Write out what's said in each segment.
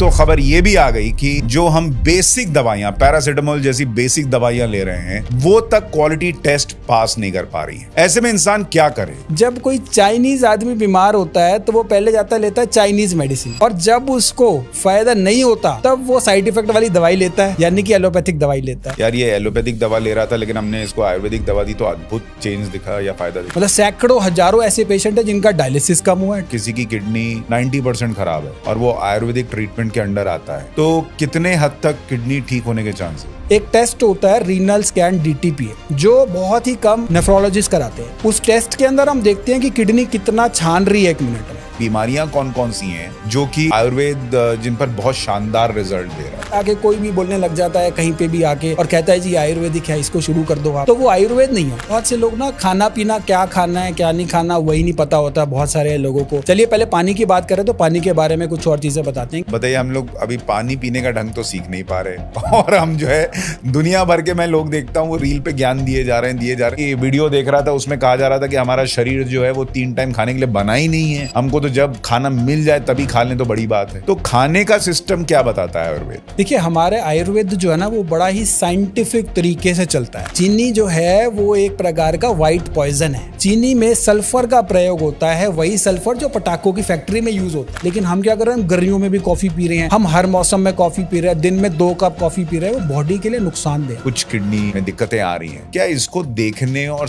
तो खबर ये भी आ गई कि जो हम बेसिक दवाइयां, पैरासिटामोल जैसी बेसिक दवाइयां ले रहे हैं, वो तक क्वालिटी टेस्ट पास नहीं कर पा रही है। ऐसे में इंसान क्या करे? जब कोई चाइनीज आदमी बीमार होता है तो वो पहले जाता लेता है चाइनीज मेडिसिन, और जब उसको फायदा नहीं होता तब वो साइड इफेक्ट वाली दवाई लेता है, यानी कि एलोपैथिक दवाई लेता है। यार ये एलोपैथिक दवा ले रहा था, लेकिन हमने इसको आयुर्वेदिक दवा दी तो अद्भुत चेंज दिखा या फायदा दिखा। मतलब सैकड़ों हजारों ऐसे पेशेंट है जिनका डायलिसिस कम हुआ है। किसी की किडनी 90% खराब है और वो आयुर्वेदिक ट्रीटमेंट के अंडर आता है, तो कितने हद तक किडनी ठीक होने के चांसेस? एक टेस्ट होता है रीनल स्कैन DTPA, जो बहुत ही कम नेफ्रोलॉजिस्ट कराते हैं। उस टेस्ट के अंदर हम देखते हैं कि किडनी कितना छान रही है 1 मिनट में। बीमारियां कौन कौन सी हैं जो कि आयुर्वेद जिन पर बहुत शानदार रिजल्ट दे रहा है? आगे कोई भी बोलने लग जाता है कहीं पे भी आके और कहता है जी आयुर्वेदिक है, इसको शुरू कर दो आप, तो वो आयुर्वेद नहीं है। बहुत से लोग ना खाना पीना, क्या खाना है क्या नहीं खाना, वही नहीं पता होता बहुत सारे लोगों को। चलिए पहले पानी की बात करें तो पानी के बारे में कुछ और चीजें बताते हैं। बताइए, हम लोग अभी पानी पीने का ढंग तो सीख नहीं पा रहे और हम जो है दुनिया भर के मैं लोग देखता हूँ वो रील पे ज्ञान दिए जा रहे हैं। ये वीडियो देख रहा था, उसमें कहा जा रहा था कि हमारा शरीर जो है वो 3 टाइम खाने के लिए बना ही नहीं है, हमको तो जब खाना मिल जाए तभी खा लें तो बड़ी बात है। तो खाने का सिस्टम क्या बताता है आयुर्वेद? देखिए हमारे आयुर्वेद जो है ना वो बड़ा ही साइंटिफिक तरीके से चलता है। चीनी जो है वो एक प्रकार का व्हाइट पॉइजन है। चीनी में सल्फर का प्रयोग होता है, वही सल्फर जो पटाखों की फैक्ट्री में यूज होता है। लेकिन हम क्या कर रहे हैं, गर्मियों में भी कॉफी पी रहे हैं, हम हर मौसम में कॉफी पी रहे हैं, दिन में 2 कप कॉफी पी रहे हैं, वो बॉडी के लिए नुकसानदेह। कुछ किडनी में दिक्कतें आ रही हैं, क्या इसको देखने और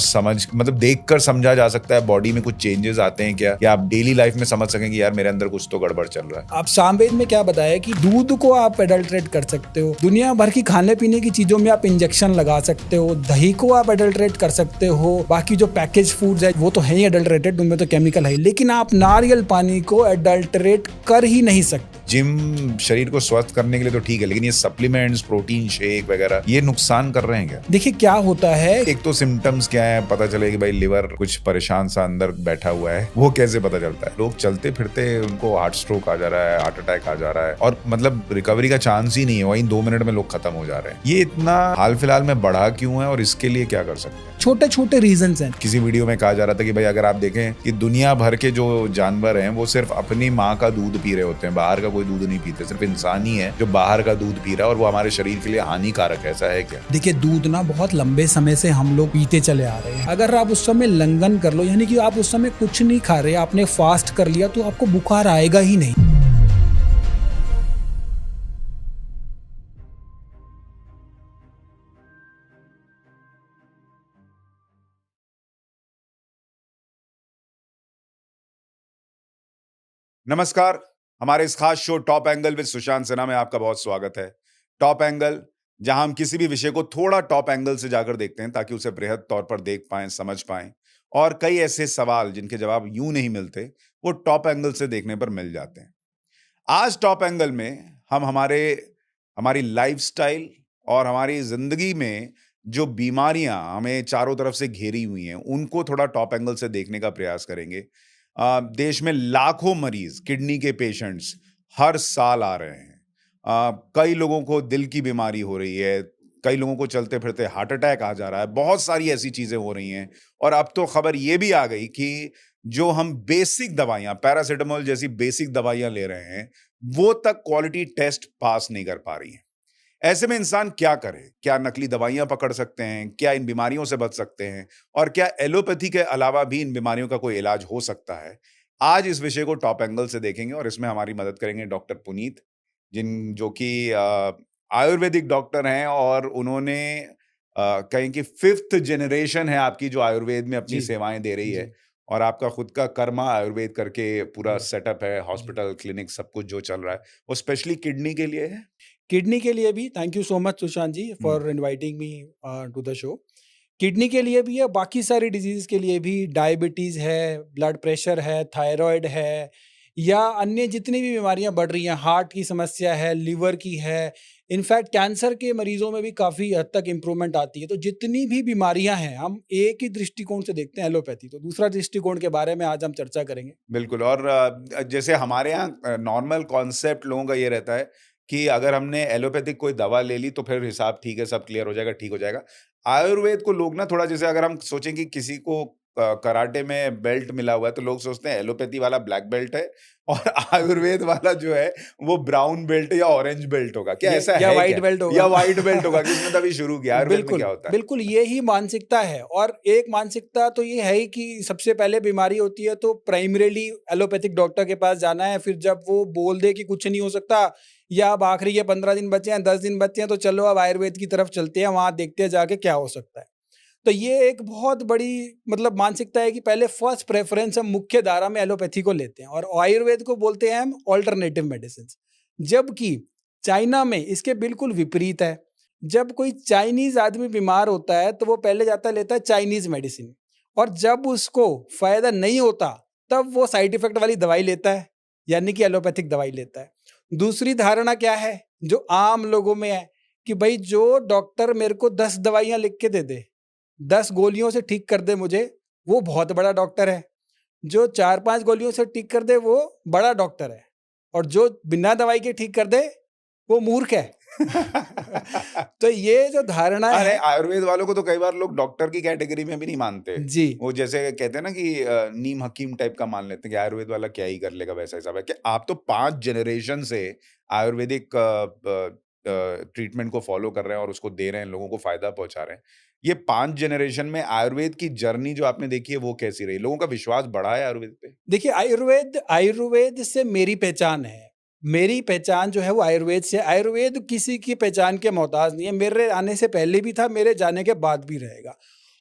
मतलब देखकर समझा जा सकता है? बॉडी में कुछ चेंजेस आते हैं क्या आप डेली लाइफ में समझ सकेंगे यार मेरे अंदर कुछ तो गड़बड़ चल रहा है? आप सामवेद में क्या बताया कि दूध को आप एडल्ट्रेट कर सकते हो, दुनिया भर की खाने पीने की चीजों में आप इंजेक्शन लगा सकते हो, दही को आप एडल्ट्रेट कर सकते हो, बाकी जो पैकेज फूड्स है वो तो है ही एडल्ट्रेटेड, उनमें तो केमिकल है, लेकिन आप नारियल पानी को एडल्ट्रेट कर ही नहीं सकते। जिम शरीर को स्वस्थ करने के लिए तो ठीक है, लेकिन ये सप्लीमेंट्स, प्रोटीन शेक वगैरह ये नुकसान कर रहे हैं क्या? देखिए क्या होता है, एक तो सिम्टम्स क्या है, पता चले कि भाई लिवर कुछ परेशान सा अंदर बैठा हुआ है, वो कैसे पता चलता है? लोग चलते फिरते उनको हार्ट स्ट्रोक आ जा रहा है, हार्ट अटैक आ जा रहा है और मतलब रिकवरी का चांस ही नहीं है, वहीं 2 मिनट में लोग खत्म हो जा रहे हैं। ये इतना हाल फिलहाल में बढ़ा क्यों है और इसके लिए क्या कर सकते हैं? छोटे छोटे रीजंस हैं। किसी वीडियो में कहा जा रहा था कि भाई अगर आप देखें कि दुनिया भर के जो जानवर हैं वो सिर्फ अपनी माँ का दूध पी रहे होते हैं, बाहर का कोई दूध नहीं पीते, सिर्फ इंसान ही है जो बाहर का दूध पी रहा है और वो हमारे शरीर के लिए हानिकारक है। ऐसा है क्या? देखिए दूध ना बहुत लंबे समय से हम लोग पीते चले आ रहे हैं। अगर आप उस समय लंघन कर लो, यानी कि आप उस समय कुछ नहीं खा रहे, आपने फास्ट कर लिया, तो आपको बुखार आएगा ही नहीं। नमस्कार, हमारे इस खास show top angle with Sushant Sinha में आपका बहुत स्वागत है। टॉप एंगल, जहां हम किसी भी विषय को थोड़ा टॉप एंगल से जाकर देखते हैं ताकि उसे बृहद तौर पर देख पाएं, समझ पाएं और कई ऐसे सवाल जिनके जवाब यूं नहीं मिलते वो टॉप एंगल से देखने पर मिल जाते हैं। आज टॉप एंगल में हम हमारी लाइफस्टाइल और हमारी जिंदगी में जो बीमारियां हमें चारों तरफ से घेरी हुई हैं उनको थोड़ा टॉप एंगल से देखने का प्रयास करेंगे। देश में लाखों मरीज, किडनी के पेशेंट्स हर साल आ रहे हैं। कई लोगों को दिल की बीमारी हो रही है, कई लोगों को चलते फिरते हार्ट अटैक आ जा रहा है, बहुत सारी ऐसी चीजें हो रही हैं। और अब तो खबर ये भी आ गई कि जो हम बेसिक दवाइयां, पैरासिटामोल जैसी बेसिक दवाइयां ले रहे हैं, वो तक क्वालिटी टेस्ट पास नहीं कर पा रही हैं। ऐसे में इंसान क्या करे? क्या नकली दवाइयां पकड़ सकते हैं? क्या इन बीमारियों से बच सकते हैं? और क्या एलोपैथी के अलावा भी इन बीमारियों का कोई इलाज हो सकता है? आज इस विषय को टॉप एंगल से देखेंगे और इसमें हमारी मदद करेंगे डॉक्टर पुनीत, जो कि आयुर्वेदिक डॉक्टर हैं और उन्होंने कहें कि 5th जनरेशन है आपकी जो आयुर्वेद में अपनी सेवाएं दे रही है और आपका खुद का कर्मा आयुर्वेद करके पूरा सेटअप है, हॉस्पिटल, क्लिनिक, सब कुछ जो चल रहा है वो स्पेशली किडनी के लिए है। किडनी के लिए भी thank you so much Sushant ji for inviting me to the show. Kidney के लिए भी है, बाकी सारी डिजीज के लिए भी, डायबिटीज है, ब्लड प्रेशर है, थायराइड है, या अन्य जितनी भी बीमारियां बढ़ रही हैं, हार्ट की समस्या है, लिवर की है, इनफैक्ट कैंसर के मरीजों में भी काफ़ी हद तक इम्प्रूवमेंट आती है। तो जितनी भी बीमारियां हैं हम एक ही दृष्टिकोण से देखते हैं, एलोपैथी। तो दूसरा दृष्टिकोण के बारे में आज हम चर्चा करेंगे। बिल्कुल। और जैसे हमारे यहाँ नॉर्मल कॉन्सेप्ट लोगों का ये रहता है कि अगर हमने एलोपैथिक कोई दवा ले ली तो फिर हिसाब ठीक है, सब क्लियर हो जाएगा, ठीक हो जाएगा। आयुर्वेद को लोग ना थोड़ा, जैसे अगर हम सोचें कि किसी को कराटे में बेल्ट मिला हुआ है तो लोग सोचते हैं एलोपैथी वाला ब्लैक बेल्ट है और आयुर्वेद वाला जो है वो ब्राउन बेल्ट या ऑरेंज बेल्ट होगा। क्या ऐसा या है व्हाइट क्या? बेल्ट या होगा। व्हाइट बेल्ट होगा कि उसने तभी शुरू किया? आयुर्वेद में बिल्कुल, क्या होता है? बिल्कुल ये ही मानसिकता है और एक मानसिकता तो ये है ही कि सबसे पहले बीमारी होती है तो प्राइमरीली एलोपैथिक डॉक्टर के पास जाना है, फिर जब वो बोल दे कि कुछ नहीं हो सकता या अब आखिरी के 15 दिन बचे हैं, 10 दिन बचे हैं तो चलो अब आयुर्वेद की तरफ चलते हैं, वहाँ देखते हैं जाके क्या हो सकता है। तो ये एक बहुत बड़ी मतलब मानसिकता है कि पहले फर्स्ट प्रेफ़रेंस हम मुख्य धारा में एलोपैथी को लेते हैं और आयुर्वेद को बोलते हैं हम अल्टरनेटिव मेडिसिन्स। जबकि चाइना में इसके बिल्कुल विपरीत है। जब कोई चाइनीज़ आदमी बीमार होता है तो वो पहले जाता लेता है चाइनीज़ मेडिसिन और जब उसको फ़ायदा नहीं होता तब वो साइड इफ़ेक्ट वाली दवाई लेता है, यानी कि एलोपैथिक दवाई लेता है। दूसरी धारणा क्या है, जो आम लोगों में है कि भई जो डॉक्टर मेरे को 10 दवाइयाँ लिख के दे दे, 10 गोलियों से ठीक कर दे मुझे, वो बहुत बड़ा डॉक्टर है। जो 4-5 गोलियों से ठीक कर दे, वो बड़ा डॉक्टर है और जो बिना दवाई के ठीक कर दे, वो मूर्ख है। तो ये जो धारणाएँ अरे हैं आयुर्वेद वालों को तो कई बार लोग डॉक्टर की कैटेगरी में भी नहीं मानते। जी। वो जैसे कहते हैं ना कि नीम हकीम टाइप का मान लेते हैं कि आयुर्वेद वाला क्या ही कर लेगा, वैसा हिसाब है कि आप तो 5 जनरेशन से आयुर्वेदिक ट्रीटमेंट को फॉलो कर रहे हैं और उसको दे रहे हैं, लोगों को फायदा पहुंचा रहे हैं। ये 5 जनरेशन में आयुर्वेद की जर्नी जो आपने देखी है वो कैसी रही? लोगों का विश्वास बढ़ा है आयुर्वेद पे? देखिए आयुर्वेद आयुर्वेद से मेरी पहचान है। मेरी पहचान जो है वो आयुर्वेद से आयुर्वेद किसी की पहचान के मोहताज नहीं है। मेरे आने से पहले भी था, मेरे जाने के बाद भी रहेगा।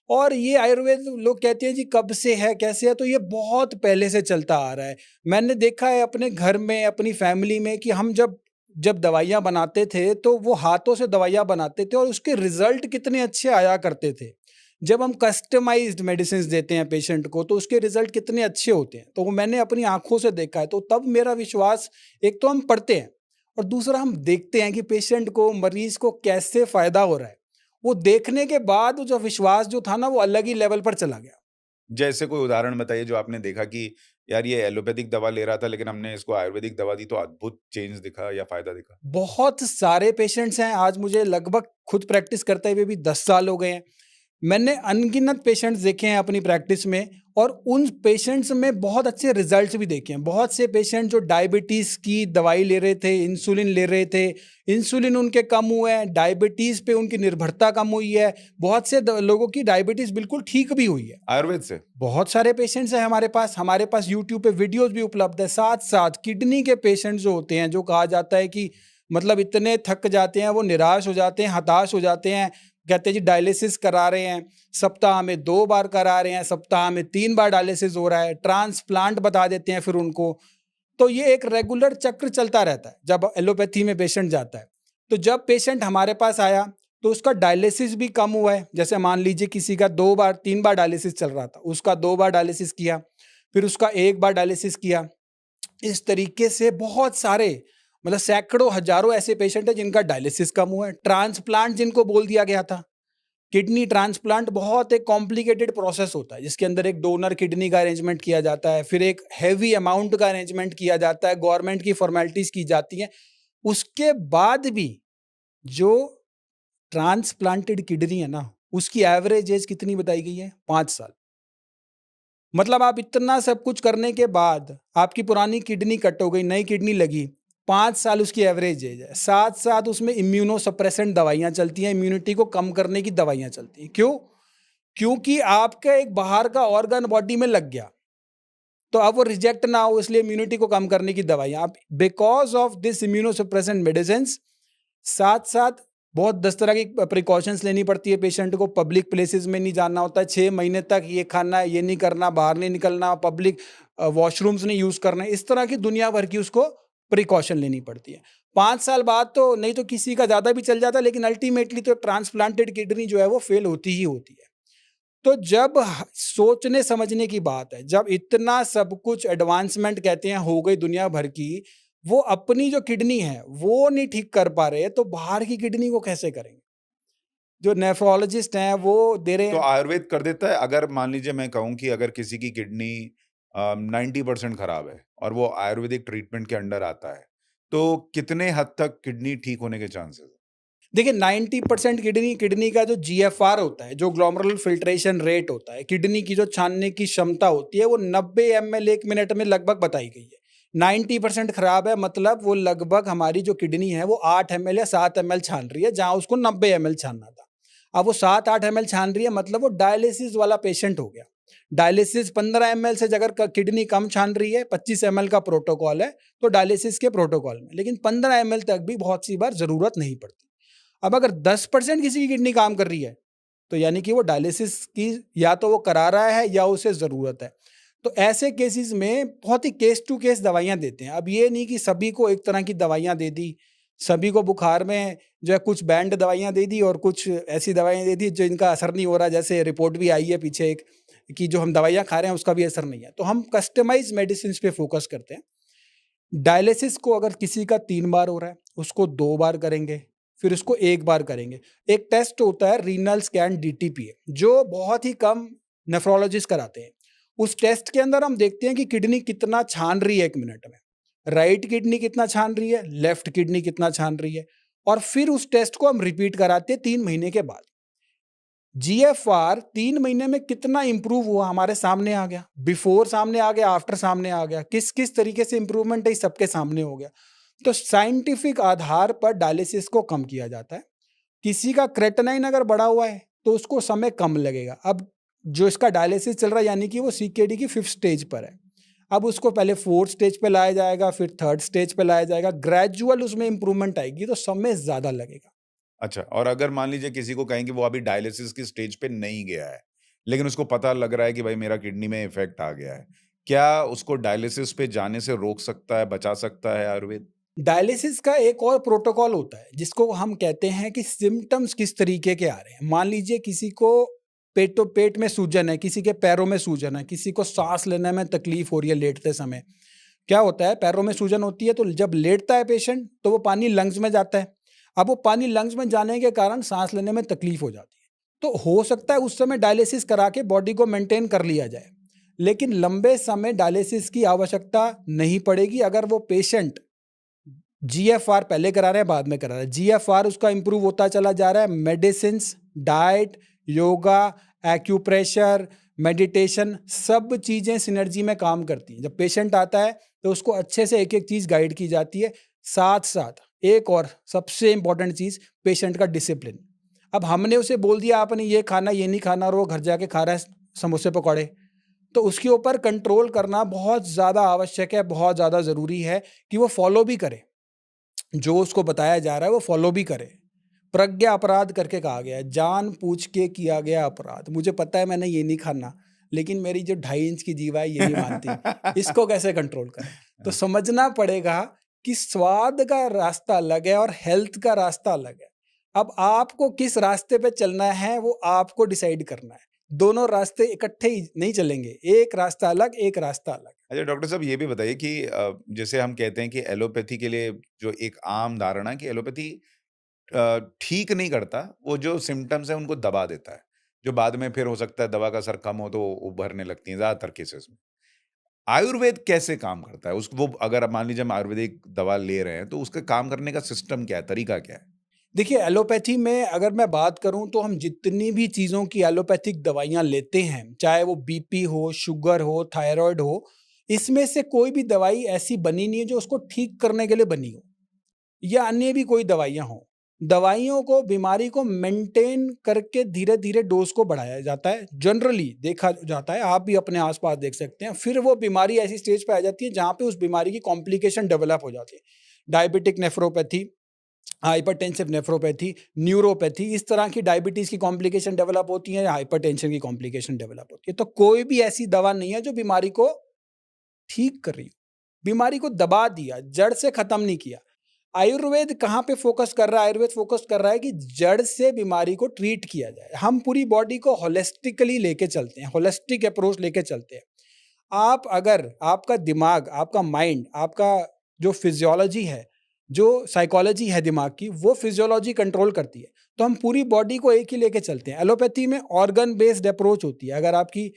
और ये आयुर्वेद लोग कहते हैं जी कब से है, कैसे है? तो ये बहुत पहले से चलता आ रहा है। मैंने देखा है अपने घर में, अपनी फैमिली में कि हम जब जब दवाइयाँ बनाते थे तो वो हाथों से दवाइयाँ बनाते थे और उसके रिज़ल्ट कितने अच्छे आया करते थे। जब हम कस्टमाइज्ड मेडिसिन्स देते हैं पेशेंट को तो उसके रिजल्ट कितने अच्छे होते हैं। तो वो मैंने अपनी आँखों से देखा है। तो तब मेरा विश्वास एक तो हम पढ़ते हैं और दूसरा हम देखते हैं कि पेशेंट को, मरीज़ को कैसे फ़ायदा हो रहा है। वो देखने के बाद जो विश्वास जो था ना वो अलग ही लेवल पर चला गया। जैसे कोई उदाहरण बताइए जो आपने देखा कि यार ये एलोपैथिक दवा ले रहा था लेकिन हमने इसको आयुर्वेदिक दवा दी तो अद्भुत चेंज दिखा या फायदा दिखा? बहुत सारे पेशेंट्स हैं, आज मुझे लगभग खुद प्रैक्टिस करते हुए भी 10 साल हो गए हैं। मैंने अनगिनत पेशेंट्स देखे हैं अपनी प्रैक्टिस में और उन पेशेंट्स में बहुत अच्छे रिजल्ट्स भी देखे हैं। बहुत से पेशेंट जो डायबिटीज़ की दवाई ले रहे थे, इंसुलिन ले रहे थे, इंसुलिन उनके कम हुए हैं, डायबिटीज़ पे उनकी निर्भरता कम हुई है। बहुत से लोगों की डायबिटीज़ बिल्कुल ठीक भी हुई है। आयुर्वेद से? बहुत सारे पेशेंट्स हैं हमारे पास यूट्यूब पे वीडियोस भी उपलब्ध है। साथ-साथ किडनी के पेशेंट्स जो होते हैं, जो कहा जाता है कि मतलब इतने थक जाते हैं, वो निराश हो जाते हैं, हताश हो जाते हैं। कहते हैं जी डायलिसिस करा रहे हैं, सप्ताह में 2 बार करा रहे हैं, सप्ताह में 3 बार डायलिसिस हो रहा है, ट्रांसप्लांट बता देते हैं फिर उनको। तो ये एक रेगुलर चक्र चलता रहता है, जब एलोपैथी में पेशेंट जाता है। तो जब पेशेंट हमारे पास आया, तो उसका डायलिसिस भी कम हुआ है। जैसे मान लीजिए किसी का 2 बार 3 बार डायलिसिस चल रहा था, उसका 2 बार डायलिसिस किया, फिर उसका 1 बार डायलिसिस किया। इस तरीके से बहुत सारे मतलब सैकड़ों, हज़ारों ऐसे पेशेंट हैं जिनका डायलिसिस कम हुआ है। ट्रांसप्लांट जिनको बोल दिया गया था, किडनी ट्रांसप्लांट बहुत एक कॉम्प्लिकेटेड प्रोसेस होता है, जिसके अंदर एक डोनर किडनी का अरेंजमेंट किया जाता है, फिर एक हेवी अमाउंट का अरेंजमेंट किया जाता है, गवर्नमेंट की फॉर्मेलिटीज़ की जाती हैं। उसके बाद भी जो ट्रांसप्लांटेड किडनी है ना, उसकी एवरेज एज कितनी बताई गई है? 5 साल। मतलब आप इतना सब कुछ करने के बाद आपकी पुरानी किडनी कट हो गई, नई किडनी लगी, 5 साल उसकी एवरेज एज है। साथ-साथ उसमें इम्यूनो सप्रेसेंट दवाइयाँ चलती हैं, इम्यूनिटी को कम करने की दवाइयाँ चलती हैं। क्यों? क्योंकि आपका एक बाहर का ऑर्गन बॉडी में लग गया, तो अब वो रिजेक्ट ना हो इसलिए इम्यूनिटी को कम करने की दवाइयाँ। आप because of this immuno suppressant medicines साथ-साथ बहुत 10 तरह की प्रिकॉशंस लेनी पड़ती है पेशेंट को, पब्लिक प्लेसेस में नहीं जाना होता है, 6 महीने तक ये खाना है, ये नहीं करना, बाहर नहीं निकलना, पब्लिक वॉशरूम्स नहीं यूज़ करना है, इस तरह की दुनिया भर की उसको प्रिकॉशन लेनी पड़ती है। 5 साल बाद तो नहीं तो किसी का ज़्यादा भी चल जाता है, लेकिन अल्टीमेटली तो ट्रांसप्लांटेड किडनी जो है वो फेल होती ही होती है। तो जब सोचने समझने की बात है, जब इतना सब कुछ एडवांसमेंट कहते हैं हो गई दुनिया भर की, वो अपनी जो किडनी है वो नहीं ठीक कर पा रहे, तो बाहर की किडनी को कैसे करेंगे? जो नेफ्रोलॉजिस्ट हैं वो दे रहे तो हैं। आयुर्वेद कर देता है अगर मान लीजिए मैं कहूँ कि अगर किसी की किडनी 90% खराब है और वो आयुर्वेदिक ट्रीटमेंट के अंडर आता है, तो कितने हद तक किडनी ठीक होने के चांसेस हैं? देखिए 90% किडनी का जो GFR होता है, जो ग्लोमेरुलर फिल्ट्रेशन रेट होता है, किडनी की जो छानने की क्षमता होती है, वो 90 ml 1 मिनट में लगभग बताई गई है। 90% खराब है, मतलब वो लगभग हमारी जो किडनी है वो 8 ml या 7 ml छान रही है, जहां उसको 90 ml छानना था। अब वो 7-8 ml छान रही है, मतलब वो डायलिसिस वाला पेशेंट हो गया। डायलिसिस 15 ml से अगर किडनी कम छान रही है, 25 ml का प्रोटोकॉल है, तो डायलिसिस के प्रोटोकॉल में, लेकिन 15 ml तक भी बहुत सी बार जरूरत नहीं पड़ती। अब अगर 10% किसी की किडनी काम कर रही है, तो यानी कि वो डायलिसिस की या तो वो करा रहा है या उसे ज़रूरत है। तो ऐसे केसेस में बहुत ही केस टू केस दवाइयाँ देते हैं। अब ये नहीं कि सभी को एक तरह की दवाइयाँ दे दी, सभी को बुखार में जो है कुछ बैंड दवाइयाँ दे दी और कुछ ऐसी दवाइयाँ दे दी जिनका असर नहीं हो रहा। जैसे रिपोर्ट भी आई है पीछे एक कि जो हम दवाइयाँ खा रहे हैं उसका भी असर नहीं है। तो हम कस्टमाइज़ मेडिसिन्स पे फ़ोकस करते हैं। डायलिसिस को अगर किसी का 3 बार हो रहा है, उसको 2 बार करेंगे, फिर उसको 1 बार करेंगे। एक टेस्ट होता है रीनल स्कैन DTPA, जो बहुत ही कम नेफ्रोलॉजिस्ट कराते हैं। उस टेस्ट के अंदर हम देखते हैं कि किडनी कितना छान रही है 1 मिनट में। राइट किडनी कितना छान रही है, लेफ्ट किडनी कितना छान रही है, और फिर उस टेस्ट को हम रिपीट कराते हैं 3 महीने के बाद। GFR 3 महीने में कितना इंप्रूव हुआ हमारे सामने आ गया। बिफोर सामने आ गया, आफ्टर सामने आ गया। किस किस तरीके से इंप्रूवमेंट है, इस सबके सामने हो गया। तो साइंटिफिक आधार पर डायलिसिस को कम किया जाता है। किसी का क्रेटेनाइन अगर बढ़ा हुआ है तो उसको समय कम लगेगा। अब जो इसका डायलिसिस चल रहा है, यानी कि वो CKD की 5th स्टेज पर है, अब उसको पहले 4th स्टेज पे लाया जाएगा, फिर 3rd स्टेज पे लाया जाएगा। ग्रेजुअल उसमें इंप्रूवमेंट आएगी, तो समय ज्यादा लगेगा। अच्छा, और अगर मान लीजिए किसी को कहें कि वो अभी डायलिसिस की स्टेज पे नहीं गया है, लेकिन उसको पता लग रहा है कि भाई मेरा किडनी में इफ़ेक्ट आ गया है, क्या उसको डायलिसिस पे जाने से रोक सकता है, बचा सकता है आयुर्वेद? डायलिसिस का एक और प्रोटोकॉल होता है जिसको हम कहते हैं कि सिम्टम्स किस तरीके के आ रहे हैं। मान लीजिए किसी को पेट में सूजन है, किसी के पैरों में सूजन है, किसी को सांस लेने में तकलीफ हो रही है लेटते समय। क्या होता है, पैरों में सूजन होती है तो जब लेटता है पेशेंट तो वो पानी लंग्स में जाता है। अब वो पानी लंग्स में जाने के कारण सांस लेने में तकलीफ हो जाती है। तो हो सकता है उस समय डायलिसिस करा के बॉडी को मेंटेन कर लिया जाए, लेकिन लंबे समय डायलिसिस की आवश्यकता नहीं पड़ेगी अगर वो पेशेंट GFR पहले करा रहे हैं, बाद में करा रहे हैं। GFR उसका इंप्रूव होता चला जा रहा है। Medicines, diet, yoga, acupressure, meditation, सब चीज़ें सिनर्जी में काम करती हैं। जब पेशेंट आता है तो उसको अच्छे से एक-एक चीज़ गाइड की जाती है। साथ-साथ एक और सबसे इम्पोर्टेंट चीज़, पेशेंट का डिसिप्लिन। अब हमने उसे बोल दिया आपने ये खाना, ये नहीं खाना, और वो घर जाके खा रहा है समोसे पकौड़े, तो उसके ऊपर कंट्रोल करना बहुत ज़्यादा आवश्यक है, बहुत ज़्यादा ज़रूरी है कि वो फॉलो भी करे। जो उसको बताया जा रहा है वो फॉलो भी करे। प्रज्ञा अपराध करके कहा गया है, जान पूछ के किया गया अपराध। मुझे पता है मैंने ये नहीं खाना, लेकिन मेरी जो 2.5 इंच की जीवा है ये नहीं मानती, इसको कैसे कंट्रोल करें? तो समझना पड़ेगा कि स्वाद का रास्ता अलग है और हेल्थ का रास्ता अलग है। अब आपको किस रास्ते पे चलना है वो आपको डिसाइड करना है। दोनों रास्ते इकट्ठे ही नहीं चलेंगे, एक रास्ता अलग, एक रास्ता अलग। अच्छा डॉक्टर साहब ये भी बताइए कि जैसे हम कहते हैं कि एलोपैथी के लिए जो एक आम धारणा है कि एलोपैथी ठीक नहीं करता, वो जो सिम्पटम्स हैं उनको दबा देता है, जो बाद में फिर हो सकता है दवा का असर कम हो तो उभरने लगती हैं ज़्यादातर केसेस में। आयुर्वेद कैसे काम करता है? उस वो अगर आप मान लीजिए हम आयुर्वेदिक दवा ले रहे हैं, तो उसका काम करने का सिस्टम क्या है, तरीका क्या है? देखिए, एलोपैथी में अगर मैं बात करूँ तो हम जितनी भी चीज़ों की एलोपैथिक दवाइयाँ लेते हैं, चाहे वो बीपी हो, शुगर हो, थायरॉइड हो, इसमें से कोई भी दवाई ऐसी बनी नहीं है जो उसको ठीक करने के लिए बनी हो, या अन्य भी कोई दवाइयाँ हों। दवाइयों को, बीमारी को मेंटेन करके धीरे-धीरे डोज़ को बढ़ाया जाता है। जनरली देखा जाता है, आप भी अपने आस-पास देख सकते हैं। फिर वो बीमारी ऐसी स्टेज पे आ जाती है जहाँ पे उस बीमारी की कॉम्प्लिकेशन डेवलप हो जाती है। Diabetic nephropathy, hypertensive nephropathy, neuropathy, इस तरह की डायबिटीज़ की कॉम्प्लिकेशन डेवलप होती हैं या हाइपरटेंशन की कॉम्प्लिकेशन डेवलप होती है। तो कोई भी ऐसी दवा नहीं है जो बीमारी को ठीक कर रही हो। बीमारी को दबा दिया, जड़ से खत्म नहीं किया। आयुर्वेद कहाँ पे फोकस कर रहा है? आयुर्वेद फोकस कर रहा है कि जड़ से बीमारी को ट्रीट किया जाए। हम पूरी बॉडी को होलिस्टिकली लेके चलते हैं, होलिस्टिक अप्रोच लेके चलते हैं। आप अगर आपका दिमाग, आपका माइंड, आपका जो फिजियोलॉजी है, जो साइकोलॉजी है दिमाग की, वो फिजियोलॉजी कंट्रोल करती है। तो हम पूरी बॉडी को एक ही लेके चलते हैं। एलोपैथी में ऑर्गन बेस्ड अप्रोच होती है। अगर आपकी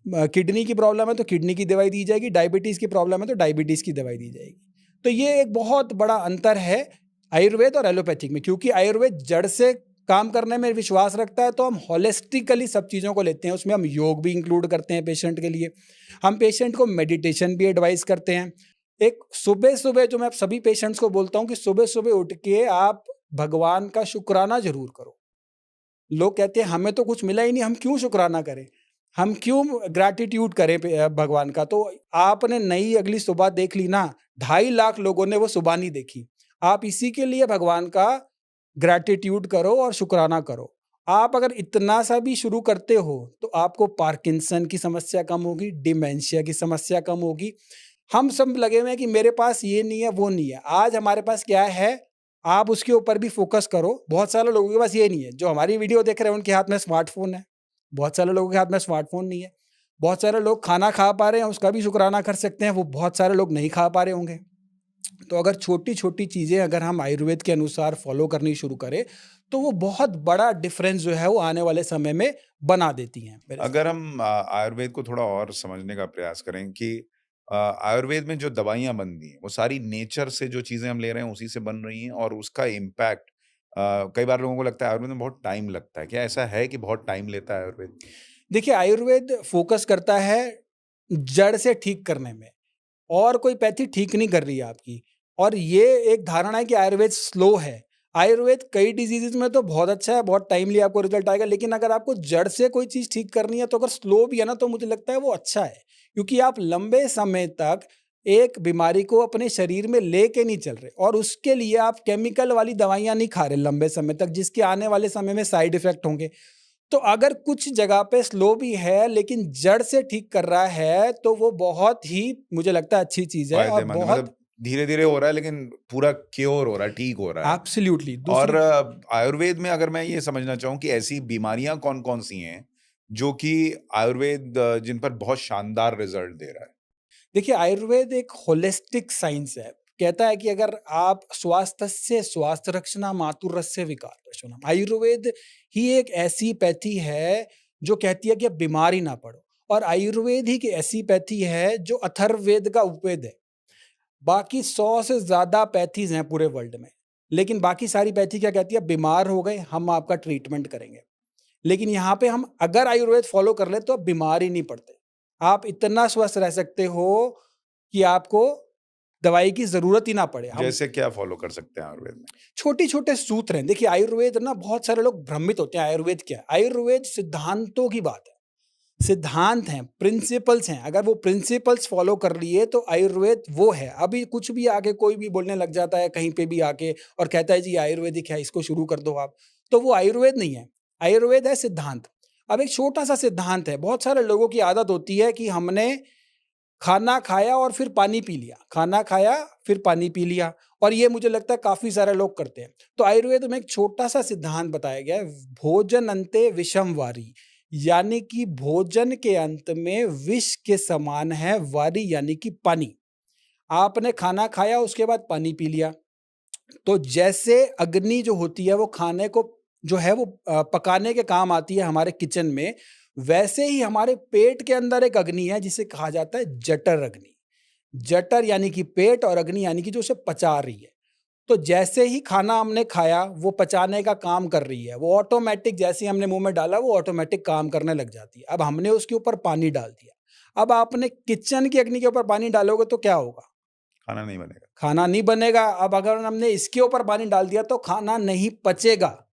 किडनी की प्रॉब्लम है तो किडनी की दवाई दी जाएगी, डायबिटीज़ की प्रॉब्लम है तो डायबिटीज़ की दवाई दी जाएगी। तो ये एक बहुत बड़ा अंतर है आयुर्वेद और एलोपैथिक में, क्योंकि आयुर्वेद जड़ से काम करने में विश्वास रखता है, तो हम होलिस्टिकली सब चीज़ों को लेते हैं। उसमें हम योग भी इंक्लूड करते हैं पेशेंट के लिए। हम पेशेंट को मेडिटेशन भी एडवाइस करते हैं। एक सुबह-सुबह जो मैं सभी पेशेंट्स को बोलता हूँ कि सुबह-सुबह उठ के आप भगवान का शुक्राना ज़रूर करो। लोग कहते हैं हमें तो कुछ मिला ही नहीं, हम क्यों शुक्राना करें? हम क्यों ग्रैटिट्यूड करें भगवान का? तो आपने नई अगली सुबह देख ली ना, 2.5 लाख लोगों ने वो सुबह नहीं देखी। आप इसी के लिए भगवान का ग्रैटिट्यूड करो और शुक्राना करो। आप अगर इतना सा भी शुरू करते हो, तो आपको पार्किंसन की समस्या कम होगी, डिमेंशिया की समस्या कम होगी। हम सब लगे हुए हैं कि मेरे पास ये नहीं है, वो नहीं है। आज हमारे पास क्या है, आप उसके ऊपर भी फ़ोकस करो। बहुत सारे लोगों के पास ये नहीं है। जो हमारी वीडियो देख रहे हैं, उनके हाथ में स्मार्टफ़ोन है। बहुत सारे लोगों के हाथ में स्मार्टफ़ोन नहीं है। बहुत सारे लोग खाना खा पा रहे हैं, उसका भी शुक्राना कर सकते हैं, वो बहुत सारे लोग नहीं खा पा रहे होंगे। तो अगर छोटी-छोटी चीज़ें अगर हम आयुर्वेद के अनुसार फ़ॉलो करनी शुरू करें, तो वो बहुत बड़ा डिफ़रेंस जो है वो आने वाले समय में बना देती हैं मेरे हिसाब अगर से। हम आयुर्वेद को थोड़ा और समझने का प्रयास करें कि आयुर्वेद में जो दवाइयाँ बनती हैं, वो सारी नेचर से जो चीज़ें हम ले रहे हैं, उसी से बन रही हैं और उसका इम्पैक्ट कई बार लोगों को लगता है आयुर्वेद में बहुत टाइम लगता है। क्या ऐसा है कि बहुत टाइम लेता है आयुर्वेद? देखिए, आयुर्वेद फ़ोकस करता है जड़ से ठीक करने में, और कोई पैथी ठीक नहीं कर रही है आपकी। और ये एक धारणा है कि आयुर्वेद स्लो है। आयुर्वेद कई डिजीज़ेज़ में तो बहुत अच्छा है, बहुत टाइमली आपको रिज़ल्ट आएगा, लेकिन अगर आपको जड़ से कोई चीज़ ठीक करनी है, तो अगर स्लो भी है ना, तो मुझे लगता है वो अच्छा है। क्योंकि आप लंबे समय तक एक बीमारी को अपने शरीर में लेके नहीं चल रहे, और उसके लिए आप केमिकल वाली दवाइयाँ नहीं खा रहे लंबे समय तक, जिसके आने वाले समय में साइड इफ़ेक्ट होंगे। तो अगर कुछ जगह पे स्लो भी है, लेकिन जड़ से ठीक कर रहा है, तो वो बहुत ही मुझे लगता है अच्छी चीज़ है, और फ़ायदेमंद है बहुत मतलब धीरे-धीरे हो रहा है लेकिन पूरा क्योर हो रहा है, ठीक हो रहा है। एब्सोल्युटली और दूसरी। आयुर्वेद में अगर मैं ये समझना चाहूँ कि ऐसी बीमारियाँ कौन-कौन सी हैं, जो कि आयुर्वेद जिन पर बहुत शानदार रिज़ल्ट दे रहा है? देखिए, आयुर्वेद एक होलिस्टिक साइंस है। कहता है कि अगर आप स्वास्थ्यस्य स्वास्थ्य रक्षणा मातुरस्य विकार नाशनम। आयुर्वेद ही एक ऐसी पैथी है जो कहती है कि आप बीमार ही ना पड़ो, और आयुर्वेद ही एक ऐसी पैथी है जो अथर्ववेद का उपवेद है। बाकी 100 से ज़्यादा पैथीज़ हैं पूरे वर्ल्ड में, लेकिन बाकी सारी पैथी क्या कहती है, बीमार हो गए, हम आपका ट्रीटमेंट करेंगे। लेकिन यहाँ पे हम अगर आयुर्वेद फ़ॉलो कर लें, तो आप बीमार ही नहीं पड़ते। आप इतना स्वस्थ रह सकते हो कि आपको दवाई की ज़रूरत ही ना पड़े। हम जैसे क्या फ़ॉलो कर सकते हैं आयुर्वेद में? छोटे-छोटे सूत्र हैं। देखिए, आयुर्वेद ना, बहुत सारे लोग भ्रमित होते हैं, आयुर्वेद क्या है? आयुर्वेद सिद्धांतों की बात है। सिद्धांत हैं, प्रिंसिपल्स हैं। अगर वो प्रिंसिपल्स फ़ॉलो कर लिए, तो आयुर्वेद वो है। अभी कुछ भी आके कोई भी बोलने लग जाता है कहीं पे भी आके, और कहता है जी आयुर्वेदिक है, इसको शुरू कर दो आप। तो वो आयुर्वेद नहीं है। आयुर्वेद है सिद्धांत। अब एक छोटा-सा सिद्धांत है। बहुत सारे लोगों की आदत होती है कि हमने खाना खाया और फिर पानी पी लिया, खाना खाया फिर पानी पी लिया, और ये मुझे लगता है काफ़ी सारे लोग करते हैं। तो आयुर्वेद में एक छोटा-सा सिद्धांत बताया गया है, भोजन अन्ते विषम वारी, यानी कि भोजन के अंत में विष के समान है वारी, यानी कि पानी। आपने खाना खाया, उसके बाद पानी पी लिया। तो जैसे अग्नि जो होती है वो खाने को जो है वो पकाने के काम आती है हमारे किचन में, वैसे ही हमारे पेट के अंदर एक अग्नि है जिसे कहा जाता है जठर अग्नि। जठर यानी कि पेट, और अग्नि यानी कि जो उसे पचा रही है। तो जैसे ही खाना हमने खाया, वो पचाने का काम कर रही है। वो ऑटोमैटिक जैसे ही हमने मुँह में डाला, वो ऑटोमैटिक काम करने लग जाती है। अब हमने उसके ऊपर पानी डाल दिया। अब आपने किचन की अग्नि के ऊपर पानी डालोगे तो क्या होगा? खाना नहीं बनेगा। खाना नहीं बनेगा। अब अगर हमने इसके ऊपर पानी डाल दिया, तो खाना नहीं पचेगा।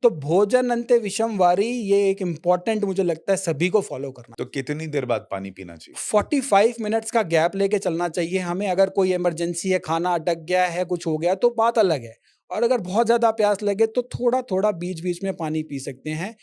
तो भोजन अन्ते विषम वारी, ये एक इम्पोर्टेंट मुझे लगता है सभी को फॉलो करना। तो कितनी देर बाद पानी पीना चाहिए? 45 मिनट्स का गैप लेके चलना चाहिए हमें। अगर कोई इमरजेंसी है, खाना अटक गया है, कुछ हो गया, तो बात अलग है। और अगर बहुत ज़्यादा प्यास लगे, तो थोड़ा-थोड़ा बीच-बीच में पानी पी सकते हैं,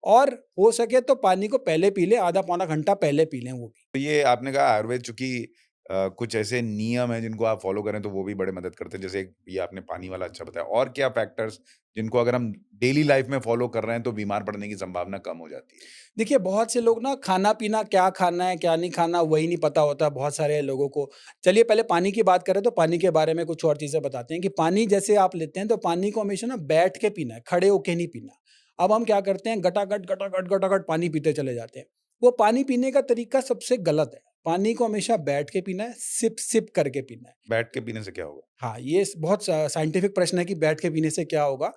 और हो सके तो पानी को पहले पी लें, आधा पौना घंटा पहले पी लें वो भी। तो ये आपने कहा आयुर्वेद चूँकि कुछ ऐसे नियम हैं जिनको आप फ़ॉलो करें तो वो भी बड़े मदद करते हैं। जैसे एक ये आपने पानी वाला अच्छा बताया। और क्या फैक्टर्स जिनको अगर हम डेली लाइफ़ में फ़ॉलो कर रहे हैं तो बीमार पड़ने की संभावना कम हो जाती है? देखिए, बहुत से लोग ना खाना-पीना, क्या खाना है, क्या नहीं खाना, वही नहीं पता होता बहुत सारे लोगों को। चलिए पहले पानी की बात करें, तो पानी के बारे में कुछ और चीज़ें बताते हैं कि पानी जैसे आप लेते हैं, तो पानी को हमेशा ना बैठ के पीना है, खड़े होके नहीं पीना। अब हम क्या करते हैं, गटागट, गटागट, गटागट पानी पीते चले जाते हैं। वो पानी पीने का तरीका सबसे गलत है। पानी को हमेशा बैठ के पीना है, सिप सिप करके पीना है। बैठ के पीने से क्या होगा? हाँ, ये बहुत साइंटिफिक प्रश्न है कि बैठ के पीने से क्या होगा?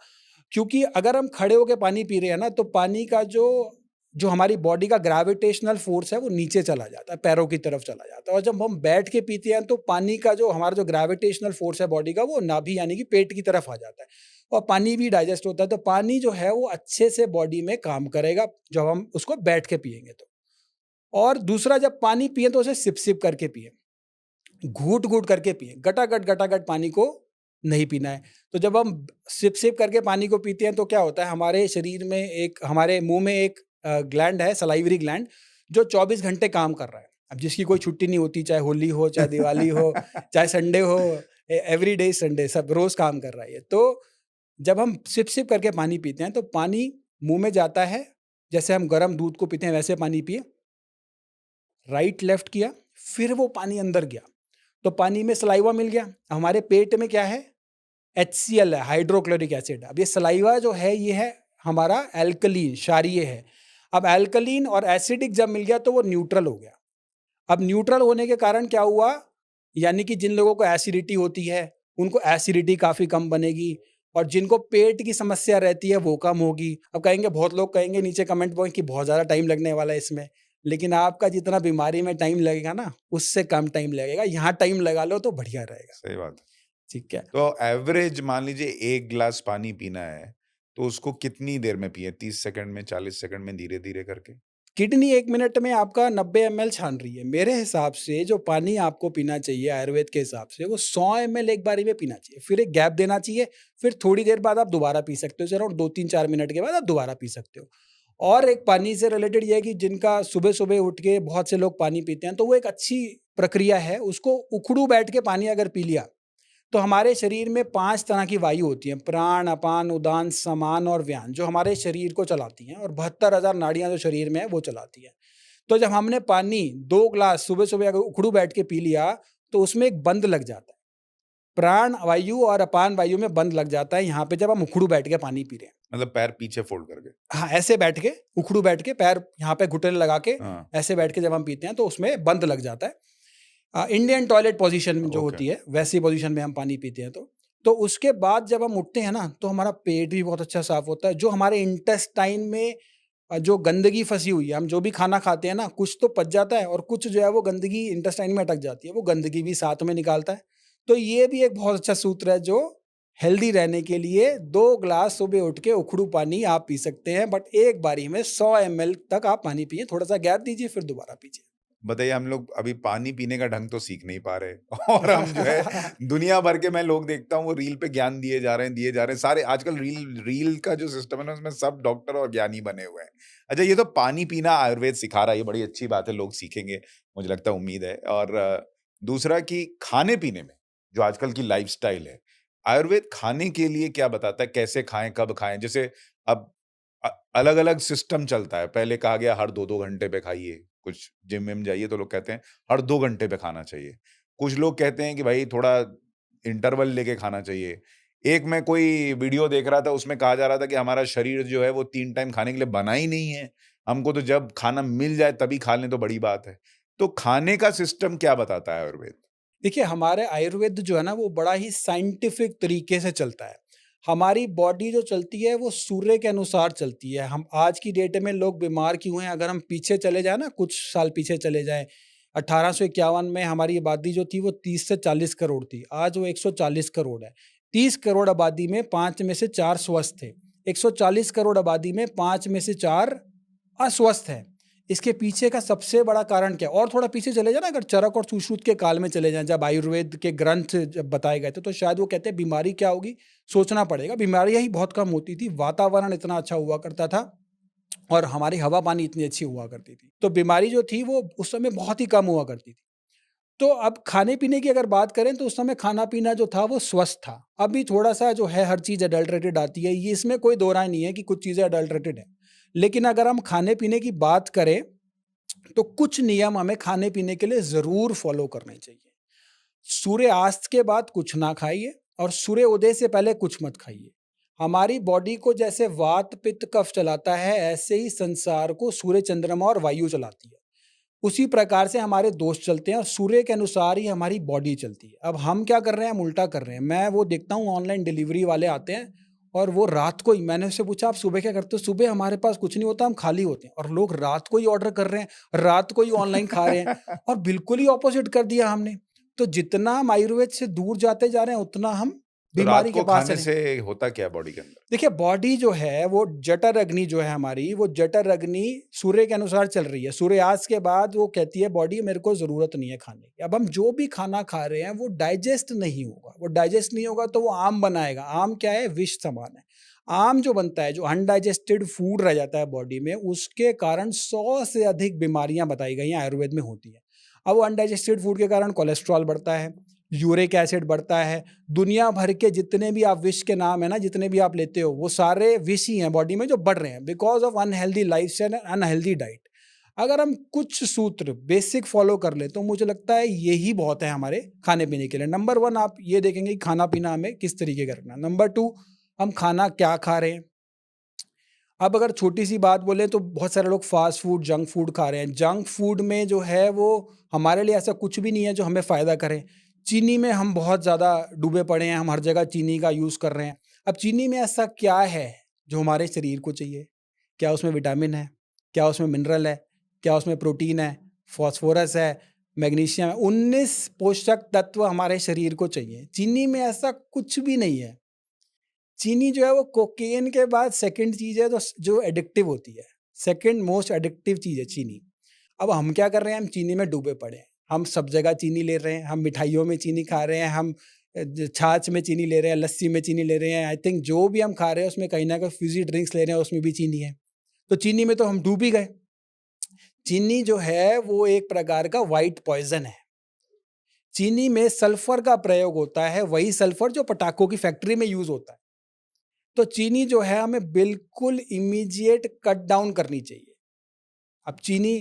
क्योंकि अगर हम खड़े होके पानी पी रहे हैं ना, तो पानी का जो जो हमारी बॉडी का ग्रेविटेशनल फोर्स है, वो नीचे चला जाता है, पैरों की तरफ चला जाता है। और जब हम बैठ के पीते हैं, तो पानी का जो हमारा जो ग्रेविटेशनल फोर्स है बॉडी का, वो नाभि यानी कि पेट की तरफ आ जाता है और पानी भी डाइजेस्ट होता है। तो पानी जो है, वो अच्छे से बॉडी में काम करेगा, जब हम उसको बैठ के पिएँगे तो। और दूसरा, जब पानी पिएँ, तो उसे सिप-सिप करके पिएँ। घूट-घूट करके पिएँ, गटागट पानी को नहीं पीना है। तो जब हम सिप-सिप करके पानी को पीते हैं, तो क्या होता है, हमारे शरीर में हमारे मुँह में एक ग्लैंड है, सलाइवरी ग्लैंड, जो 24 घंटे काम कर रहा है। अब जिसकी कोई छुट्टी नहीं होती, चाहे होली हो, चाहे दिवाली हो, चाहे संडे हो, एवरी डे इज़ संडे, सब रोज़ काम कर रहा है ये। तो जब हम सिप-सिप करके पानी पीते हैं, तो पानी मुँह में जाता है, जैसे हम गरम दूध को पीते हैं, वैसे पानी पिए, राइट लेफ्ट किया, फिर वो पानी अंदर गया। तो पानी में सलाइवा मिल गया। हमारे पेट में क्या है? HCl है, हाइड्रोक्लोरिक एसिड। अब ये सलाइवा जो है, ये है हमारा अल्कलीन, क्षारीय है। अब अल्कलीन और एसिडिक जब मिल गया, तो वो न्यूट्रल हो गया। अब न्यूट्रल होने के कारण क्या हुआ? यानी कि जिन लोगों को एसिडिटी होती है, उनको एसिडिटी काफ़ी कम बनेगी, और जिनको पेट की समस्या रहती है, वो कम होगी। अब कहेंगे, बहुत लोग कहेंगे नीचे कमेंट बॉक्स कि बहुत ज़्यादा टाइम लगने वाला है इसमें। लेकिन आपका जितना बीमारी में टाइम लगेगा ना, उससे कम टाइम लगेगा। यहाँ टाइम लगा लो तो बढ़िया रहेगा। सही बात है। ठीक है। तो एवरेज मान लीजिए 1 ग्लास पानी पीना है, तो उसको कितनी देर में पिएँ? 30 सेकंड में, 40 सेकंड में, धीरे-धीरे करके? किडनी 1 मिनट में आपका 90 एमएल छान रही है। मेरे हिसाब से जो पानी आपको पीना चाहिए आयुर्वेद के हिसाब से, वो 100 एमएल एक बारी में पीना चाहिए। फिर एक गैप देना चाहिए, फिर थोड़ी देर बाद आप दोबारा पी सकते हो। अराउंड 2-3-4 मिनट के बाद आप दोबारा पी सकते हो। और एक पानी से रिलेटेड ये है कि जिनका सुबह-सुबह उठ के बहुत से लोग पानी पीते हैं, तो वो एक अच्छी प्रक्रिया है। उसको उखड़ू बैठ के पानी अगर पी लिया, तो हमारे शरीर में 5 तरह की वायु होती हैं, प्राण, अपान, उदान, समान और व्यान, जो हमारे शरीर को चलाती हैं, और 72,000 नाड़ियाँ जो शरीर में है, वो चलाती हैं। तो जब हमने पानी 2 ग्लास सुबह-सुबह अगर उखड़ू बैठ के पी लिया, तो उसमें एक बंद लग जाता है। प्राण वायु और अपान वायु में बंद लग जाता है, यहाँ पे जब हम उखड़ू बैठ के पानी पी रहे हैं। मतलब पैर पीछे फ़ोल्ड करके? हाँ, ऐसे बैठ के, उखड़ू बैठ के, पैर यहाँ पे घुटने लगा के, हाँ, ऐसे बैठ के जब हम पीते हैं, तो उसमें बंद लग जाता है। इंडियन टॉयलेट पोजीशन जो ओके। होती है, वैसी पोजीशन में हम पानी पीते हैं तो। तो उसके बाद जब हम उठते हैं ना, तो हमारा पेट भी बहुत अच्छा साफ होता है। जो हमारे इंटेस्टाइन में जो गंदगी फँसी हुई है, हम जो भी खाना खाते हैं ना, कुछ तो पच जाता है और कुछ जो है वो गंदगी इंटेस्टाइन में अटक जाती है, वो गंदगी भी साथ में निकालता है। तो ये भी एक बहुत अच्छा सूत्र है, जो हेल्दी रहने के लिए 2 ग्लास सुबह उठ के उखड़ू पानी आप पी सकते हैं, बट एक बारी में 100 एमएल तक आप पानी पिएँ, थोड़ा-सा गैप दीजिए, फिर दोबारा पीजिए। बताइए, हम लोग अभी पानी पीने का ढंग तो सीख नहीं पा रहे और हम जो है दुनिया भर के मैं लोग देखता हूँ, वो रील पे ज्ञान दिए जा रहे हैं। सारे आजकल रील रील का जो सिस्टम है ना, उसमें सब डॉक्टर और ज्ञानी बने हुए हैं। अच्छा, ये तो पानी पीना आयुर्वेद सिखा रहा है, ये बड़ी अच्छी बात है, लोग सीखेंगे, मुझे लगता है, उम्मीद है। और दूसरा कि खाने-पीने में जो आजकल की लाइफ़स्टाइल है, आयुर्वेद खाने के लिए क्या बताता है? कैसे खाएँ, कब खाएँ? जैसे अब अलग-अलग सिस्टम चलता है। पहले कहा गया हर 2-2 घंटे पे खाइए, कुछ जिम-विम जाइए तो लोग कहते हैं हर 2 घंटे पे खाना चाहिए। कुछ लोग कहते हैं कि भाई थोड़ा इंटरवल लेके खाना चाहिए। एक मैं कोई वीडियो देख रहा था, उसमें कहा जा रहा था कि हमारा शरीर जो है वो 3 टाइम खाने के लिए बना ही नहीं है। हमको तो जब खाना मिल जाए तभी खा लें तो बड़ी बात है। तो खाने का सिस्टम क्या बताता है आयुर्वेद? देखिए, हमारे आयुर्वेद जो है ना, वो बड़ा ही साइंटिफिक तरीके से चलता है। हमारी बॉडी जो चलती है, वो सूर्य के अनुसार चलती है। हम आज की डेट में लोग बीमार क्यों हैं? अगर हम पीछे चले जाएँ ना, कुछ साल पीछे चले जाएँ, 1851 में हमारी आबादी जो थी, वो 30 से 40 करोड़ थी। आज वो 140 करोड़ है। 30 करोड़ आबादी में 5 में से 4 स्वस्थ थे। 140 करोड़ आबादी में 5 में से 4 अस्वस्थ हैं। इसके पीछे का सबसे बड़ा कारण क्या है? और थोड़ा पीछे चले जाएँ ना, अगर चरक और सुश्रुत के काल में चले जाएँ, जब आयुर्वेद के ग्रंथ जब बताए गए थे, तो शायद वो कहते हैं बीमारी क्या होगी? सोचना पड़ेगा। बीमारियाँ ही बहुत कम होती थी, वातावरण इतना अच्छा हुआ करता था और हमारी हवा-पानी इतनी अच्छी हुआ करती थी। तो बीमारी जो थी, वो उस समय बहुत ही कम हुआ करती थी। तो अब खाने-पीने की अगर बात करें, तो उस समय खाना-पीना जो था, वो स्वस्थ था। अभी थोड़ा-सा जो है, हर चीज़ अडल्टरेटेड आती है, ये इसमें कोई दो राय नहीं है कि कुछ चीज़ें अडल्टरेटेड हैं। लेकिन अगर हम खाने-पीने की बात करें, तो कुछ नियम हमें खाने-पीने के लिए ज़रूर फ़ॉलो करने चाहिए। सूर्यास्त के बाद कुछ ना खाइए और सूर्य उदय से पहले कुछ मत खाइए। हमारी बॉडी को जैसे वात, पित्त, कफ चलाता है, ऐसे ही संसार को सूर्य, चंद्रमा और वायु चलाती है। उसी प्रकार से हमारे दोष चलते हैं और सूर्य के अनुसार ही हमारी बॉडी चलती है। अब हम क्या कर रहे हैं, हम उल्टा कर रहे हैं। मैं वो देखता हूँ ऑनलाइन डिलीवरी वाले आते हैं और वो रात को ही, मैंने उससे पूछा आप सुबह क्या करते हो? सुबह हमारे पास कुछ नहीं होता, हम खाली होते हैं, और लोग रात को ही ऑर्डर कर रहे हैं, रात को ही ऑनलाइन खा रहे हैं और बिल्कुल ही ऑपोजिट कर दिया हमने। तो जितना हम आयुर्वेद से दूर जाते जा रहे हैं उतना हम तो रात बीमारी के को पास खाने चले। से होता क्या है बॉडी के अंदर? देखिए बॉडी जो है वो जठर अग्नि जो है हमारी, वो जठर अग्नि सूर्य के अनुसार चल रही है। सूर्यास्त के बाद वो कहती है बॉडी मेरे को ज़रूरत नहीं है खाने की। अब हम जो भी खाना खा रहे हैं वो डाइजेस्ट नहीं होगा। वो डाइजेस्ट नहीं होगा तो वो आम बनाएगा। आम क्या है? विष समान है। आम जो बनता है, जो अनडाइजेस्टेड फूड रह जाता है बॉडी में, उसके कारण 100 से अधिक बीमारियां बताई गई हैं आयुर्वेद में होती हैं। अब वो अनडाइजेस्टेड फूड के कारण कोलेस्ट्रॉल बढ़ता है, यूरिक एसिड बढ़ता है, दुनिया भर के जितने भी आप विष के नाम है ना, जितने भी आप लेते हो, वो सारे विष ही हैं बॉडी में जो बढ़ रहे हैं because of unhealthy lifestyle and unhealthy diet. अगर हम कुछ सूत्र बेसिक फॉलो कर ले तो मुझे लगता है यही बहुत है हमारे खाने पीने के लिए। नंबर 1 आप ये देखेंगे कि खाना पीना हमें किस तरीके का रखना है। नंबर 2 हम खाना क्या खा रहे हैं। अब अगर छोटी सी बात बोले तो बहुत सारे लोग फास्ट फूड, जंक फूड खा रहे हैं। जंक फूड में जो है वो हमारे लिए ऐसा कुछ भी नहीं है जो हमें फ़ायदा करे। चीनी में हम बहुत ज़्यादा डूबे पड़े हैं, हम हर जगह चीनी का यूज़ कर रहे हैं। अब चीनी में ऐसा क्या है जो हमारे शरीर को चाहिए? क्या उसमें विटामिन है? क्या उसमें मिनरल है? क्या उसमें प्रोटीन है? फास्फोरस है? मैग्नीशियम है? 19 पोषक तत्व हमारे शरीर को चाहिए। चीनी में ऐसा कुछ भी नहीं है। चीनी जो है वो कोकेन के बाद सेकंड चीज़ है जो एडिक्टिव होती है। सेकंड मोस्ट एडिक्टिव चीज़ है चीनी। अब हम क्या कर रहे हैं? हम चीनी में डूबे पड़े हैं। हम सब जगह चीनी ले रहे हैं, हम मिठाइयों में चीनी खा रहे हैं, हम छाछ में चीनी ले रहे हैं, लस्सी में चीनी ले रहे हैं। आई थिंक जो भी हम खा रहे हैं उसमें कहीं न कहीं फ़िज़ी ड्रिंक्स ले रहे हैं, उसमें भी चीनी है। तो चीनी में तो हम डूब ही गए। चीनी जो है वो एक प्रकार का व्हाइट पॉइज़न है। चीनी में सल्फ़र का प्रयोग होता है, वही सल्फ़र जो पटाखों की फैक्ट्री में यूज़ होता है। तो चीनी जो है हमें बिल्कुल इमीडिएट कट डाउन करनी चाहिए। अब चीनी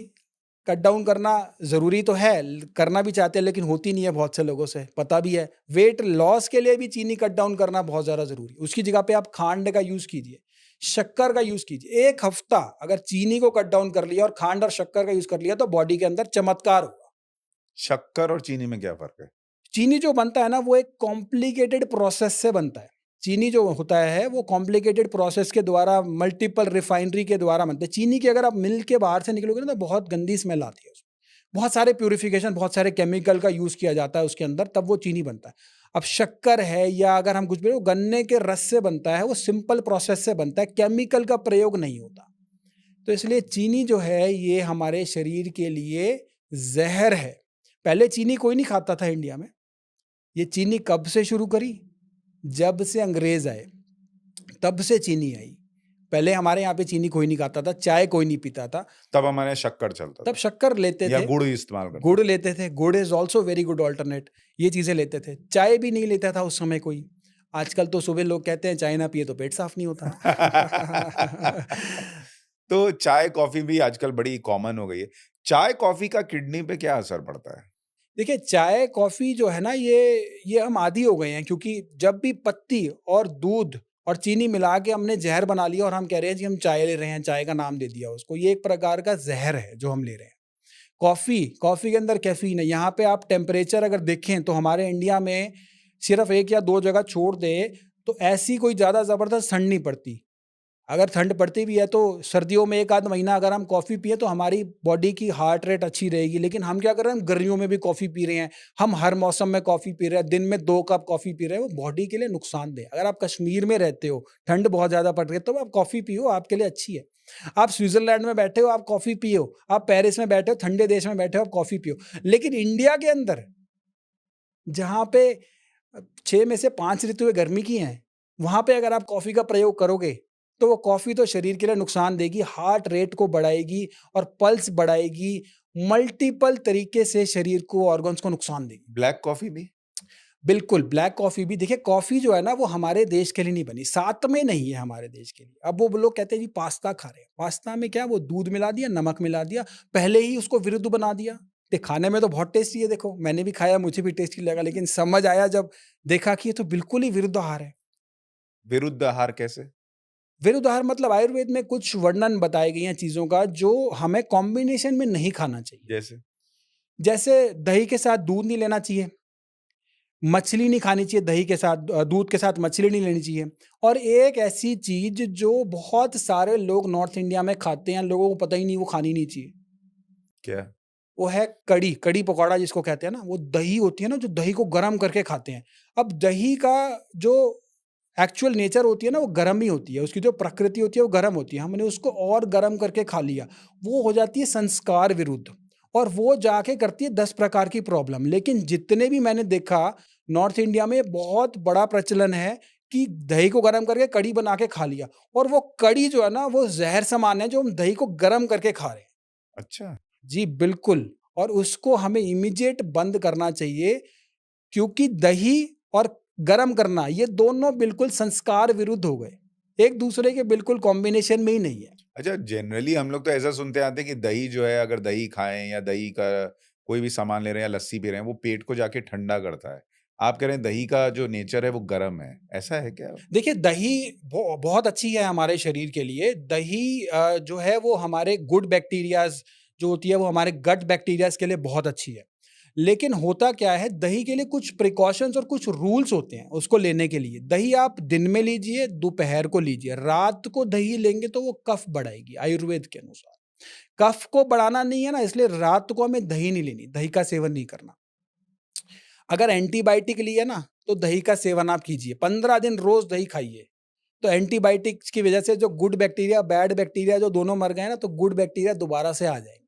कट डाउन करना ज़रूरी तो है, करना भी चाहते हैं लेकिन होती नहीं है बहुत से लोगों से, पता भी है। वेट लॉस के लिए भी चीनी कट डाउन करना बहुत ज़्यादा ज़रूरी है। उसकी जगह पे आप खांड का यूज़ कीजिए, शक्कर का यूज़ कीजिए। 1 हफ्ता अगर चीनी को कट डाउन कर लिया और खांड और शक्कर का यूज़ कर लिया तो बॉडी के अंदर चमत्कार होगा। शक्कर और चीनी में क्या फ़र्क है? चीनी जो बनता है ना वो एक कॉम्प्लिकेटेड प्रोसेस से बनता है। चीनी जो होता है वो कॉम्प्लिकेटेड प्रोसेस के द्वारा मल्टीपल रिफाइनरी के द्वारा बनता है। चीनी की अगर आप मिल के बाहर से निकलोगे ना तो बहुत गंदी स्मेल आती है उसमें। बहुत सारे प्यूरिफिकेशन, बहुत सारे केमिकल का यूज़ किया जाता है उसके अंदर, तब वो चीनी बनता है। अब शक्कर है या अगर हम कुछ भी, वो गन्ने के रस से बनता है, वो सिंपल प्रोसेस से बनता है, केमिकल का प्रयोग नहीं होता। तो इसलिए चीनी जो है ये हमारे शरीर के लिए ज़हर है। पहले चीनी कोई नहीं खाता था इंडिया में। ये चीनी कब से शुरू करी? जब से अंग्रेज आए, तब से चीनी आई। पहले हमारे यहाँ पे चीनी कोई नहीं खाता था, चाय कोई नहीं पीता था। तब हमारे यहाँ शक्कर चलता तब था शक्कर लेते या थे, गुड़ इस्तेमाल करते गुड़ लेते थे। गुड़ is also very good alternate. ये चीज़ें लेते थे। चाय भी नहीं लेता था उस समय कोई। आजकल तो सुबह लोग कहते हैं चाय ना पिए तो पेट साफ नहीं होता। थे। तो चाय, कॉफ़ी भी आजकल बड़ी कॉमन हो गई है। चाय, कॉफ़ी का किडनी पे क्या असर पड़ता है? देखिए चाय, कॉफ़ी जो है ना ये हम आदी हो गए हैं, क्योंकि जब भी पत्ती और दूध और चीनी मिला के हमने ज़हर बना लिया और हम कह रहे हैं जी हम चाय ले रहे हैं, चाय का नाम दे दिया उसको। ये एक प्रकार का ज़हर है जो हम ले रहे हैं। कॉफ़ी के अंदर कैफ़ीन है। यहाँ पे आप टेम्परेचर अगर देखें तो हमारे इंडिया में सिर्फ़ 1 या 2 जगह छोड़ दें तो ऐसी कोई ज़्यादा ज़बरदस्त ठंड नहीं पड़ती। अगर ठंड पड़ती भी है तो सर्दियों में 1 आध महीना अगर हम कॉफ़ी पिएँ तो हमारी बॉडी की हार्ट रेट अच्छी रहेगी। लेकिन हम क्या कर रहे हैं, हम गर्मियों में भी कॉफ़ी पी रहे हैं, हम हर मौसम में कॉफ़ी पी रहे हैं, दिन में 2 कप कॉफ़ी पी रहे हैं, वो बॉडी के लिए नुकसानदेह। अगर आप कश्मीर में रहते हो, ठंड बहुत ज़्यादा पड़ रही है, तो आप कॉफ़ी पियो, आपके लिए अच्छी है। आप स्विट्ज़रलैंड में बैठे हो, आप कॉफ़ी पियो, आप पेरिस में बैठे हो, ठंडे देश में बैठे हो, आप कॉफ़ी पियो। लेकिन इंडिया के अंदर, जहाँ पे 6 में से 5 ऋतुएँ गर्मी की हैं, वहाँ पे अगर आप कॉफ़ी का प्रयोग करोगे, तो वो कॉफ़ी तो शरीर के लिए नुकसान देगी, हार्ट रेट को बढ़ाएगी और पल्स बढ़ाएगी, मल्टीपल तरीके से शरीर को, ऑर्गन्स को नुकसान देगी। ब्लैक कॉफ़ी भी? बिल्कुल, ब्लैक कॉफ़ी भी, देखिए कॉफ़ी जो है ना वो हमारे देश के लिए नहीं बनी, साथ में नहीं है हमारे देश के लिए। अब वो लोग कहते हैं जी पास्ता खा रहे हैं, पास्ता में क्या वो दूध मिला दिया, नमक मिला दिया, पहले ही उसको विरुद्ध बना दिया। ते खाने में तो बहुत टेस्टी है, देखो मैंने भी खाया, मुझे भी टेस्टी लगा, लेकिन समझ आया जब देखा कि ये तो बिल्कुल ही विरुद्ध आहार है। विरुद्ध आहार कैसे? विरुद्धाहार मतलब आयुर्वेद में कुछ वर्णन बताए गए हैं चीज़ों का जो हमें कॉम्बिनेशन में नहीं खाना चाहिए। जैसे? जैसे दही के साथ दूध नहीं लेना चाहिए, मछली नहीं खानी चाहिए दही के साथ, दूध के साथ मछली नहीं लेनी चाहिए। और एक ऐसी चीज़ जो बहुत सारे लोग नॉर्थ इंडिया में खाते हैं, लोगों को पता ही नहीं वो खानी नहीं चाहिए। क्या? वो है कढ़ी, कढ़ी पकौड़ा जिसको कहते हैं ना, वो दही होती है ना, जो दही को गरम करके खाते हैं। अब दही का जो एक्चुअल नेचर होती है ना, वो गरम ही होती है, उसकी जो प्रकृति होती है वो गरम होती है। हमने उसको और गरम करके खा लिया, वो हो जाती है संस्कार विरुद्ध, और वो जाके करती है 10 प्रकार की प्रॉब्लम। लेकिन जितने भी मैंने देखा, नॉर्थ इंडिया में बहुत बड़ा प्रचलन है कि दही को गरम करके कढ़ी बना के खा लिया, और वो कढ़ी जो है ना, वो ज़हर समान है जो हम दही को गरम करके खा रहे हैं। अच्छा। जी, बिल्कुल। और उसको हमें इमीडिएट बंद करना चाहिए, क्योंकि दही और गरम करना ये दोनों बिल्कुल संस्कार विरुद्ध हो गए। एक दूसरे के बिल्कुल कॉम्बिनेशन में ही नहीं है। अच्छा, जनरली हम लोग तो ऐसा सुनते आते हैं कि दही जो है, अगर दही खाएँ या दही का कोई भी सामान ले रहे हैं या लस्सी पी रहे हैं, वो पेट को जाके ठंडा करता है। आप कह रहे हैं दही का जो नेचर है वो गरम है, ऐसा है क्या? देखिए, दही बहुत अच्छी है हमारे शरीर के लिए। दही जो है वो हमारे गुड बैक्टीरियाज़ जो होती है, वो हमारे गट बैक्टीरियाज़ के लिए बहुत अच्छी है। लेकिन होता क्या है, दही के लिए कुछ प्रिकॉशंस और कुछ रूल्स होते हैं उसको लेने के लिए। दही आप दिन में लीजिए, दोपहर को लीजिए। रात को दही लेंगे तो वो कफ बढ़ाएगी आयुर्वेद के अनुसार। कफ को बढ़ाना नहीं है ना, इसलिए रात को हमें दही नहीं लेनी, दही का सेवन नहीं करना। अगर एंटीबायोटिक लिए ना, तो दही का सेवन आप कीजिए। 15 दिन रोज़ दही खाइए। तो एंटीबायोटिक्स की वजह से जो गुड बैक्टीरिया, बैड बैक्टीरिया जो दोनों मर गए ना, तो गुड बैक्टीरिया दोबारा से आ जाएँगे।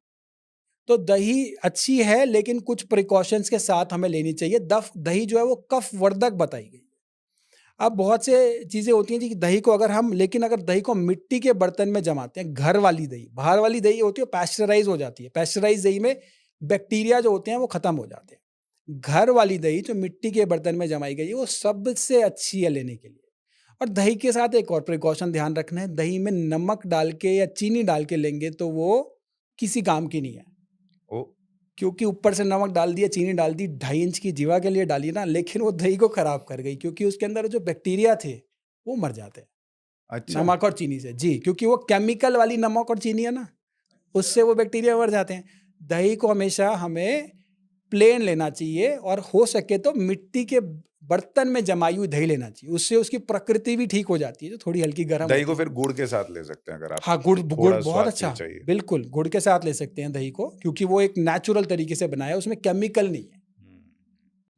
तो दही अच्छी है, लेकिन कुछ प्रिकॉशंस के साथ हमें लेनी चाहिए। दही जो है वो कफवर्धक बताई गई है। अब बहुत से चीज़ें होती हैं जी कि दही को अगर दही को मिट्टी के बर्तन में जमाते हैं, घर वाली दही, बाहर वाली दही होती है पैस्चराइज़ हो जाती है। पैस्चराइज़ दही में बैक्टीरिया जो होते हैं वो खत्म हो जाते हैं। घर वाली दही जो मिट्टी के बर्तन में जमाई गई है, वो सबसे अच्छी है लेने के लिए। और दही के साथ एक और प्रिकॉशन ध्यान रखना है, दही में नमक डाल के या चीनी डाल के लेंगे तो वो किसी काम की नहीं है। ओह! क्योंकि ऊपर से नमक डाल दिया, चीनी डाल दी, 2.5 इंच की जीवा के लिए डाली ना, लेकिन वो दही को खराब कर गई, क्योंकि उसके अंदर जो बैक्टीरिया थे, वो मर जाते हैं, अच्छा। नमक और चीनी से। जी, क्योंकि वो केमिकल वाली नमक और चीनी है ना, उससे वो बैक्टीरिया मर जाते हैं। दही को हमेशा हमें प्लेन लेना चाहिए, और हो सके तो मिट्टी के बर्तन में जमाई हुई दही लेना चाहिए। उससे उसकी प्रकृति भी ठीक हो जाती है, जो थोड़ी हल्की गर्म दही को होती है। फिर गुड़ के साथ ले सकते हैं अगर हाँ, आपको गुड़ थोड़ा बहुत स्वाद के लिए अच्छा, चाहिए। बिल्कुल, गुड़ के साथ ले सकते हैं दही को, क्योंकि वो एक नेचुरल तरीके से बना है, उसमें केमिकल नहीं है।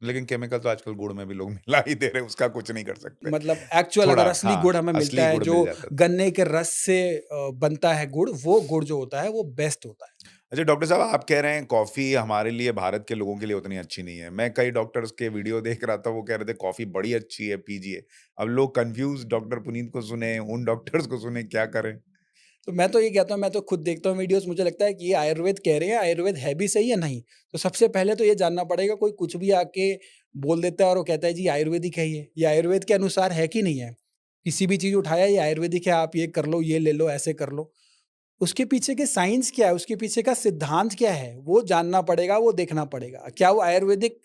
लेकिन केमिकल तो आजकल गुड़ में भी लोग मिला ही दे रहे हैं, उसका कुछ नहीं कर सकते। मतलब एक्चुअल थोड़ा अगर असली हाँ, गुड़ हमें मिलता असली है, गुड़ मिल जो जाता है। गन्ने के रस से बनता है गुड़, वो गुड़ जो होता है वो बेस्ट होता है। अच्छा डॉक्टर साहब, आप कह रहे हैं कॉफ़ी हमारे लिए, भारत के लोगों के लिए उतनी अच्छी नहीं है। मैं कई डॉक्टर्स के वीडियो देख रहा था, वो कह रहे थे कॉफ़ी बड़ी अच्छी है, पीजिए। अब लोग कन्फ्यूज़, डॉक्टर पुनीत को सुने, उन डॉक्टर्स को सुने, क्या करें? तो मैं तो ये कहता हूँ, मैं तो खुद देखता हूँ वीडियोज़, मुझे लगता है कि ये आयुर्वेद कह रहे हैं, आयुर्वेद है भी सही या नहीं? तो सबसे पहले तो ये जानना पड़ेगा, कोई कुछ भी आके बोल देता है और वो कहता है जी आयुर्वेदिक है ये आयुर्वेद के अनुसार है कि नहीं है? किसी भी चीज़ उठाया, ये आयुर्वेदिक है, आप ये कर लो, ये ले लो, ऐसे कर लो। उसके पीछे के साइंस क्या है, उसके पीछे का सिद्धांत क्या है, वो जानना पड़ेगा, वो देखना पड़ेगा। क्या वो आयुर्वेदिक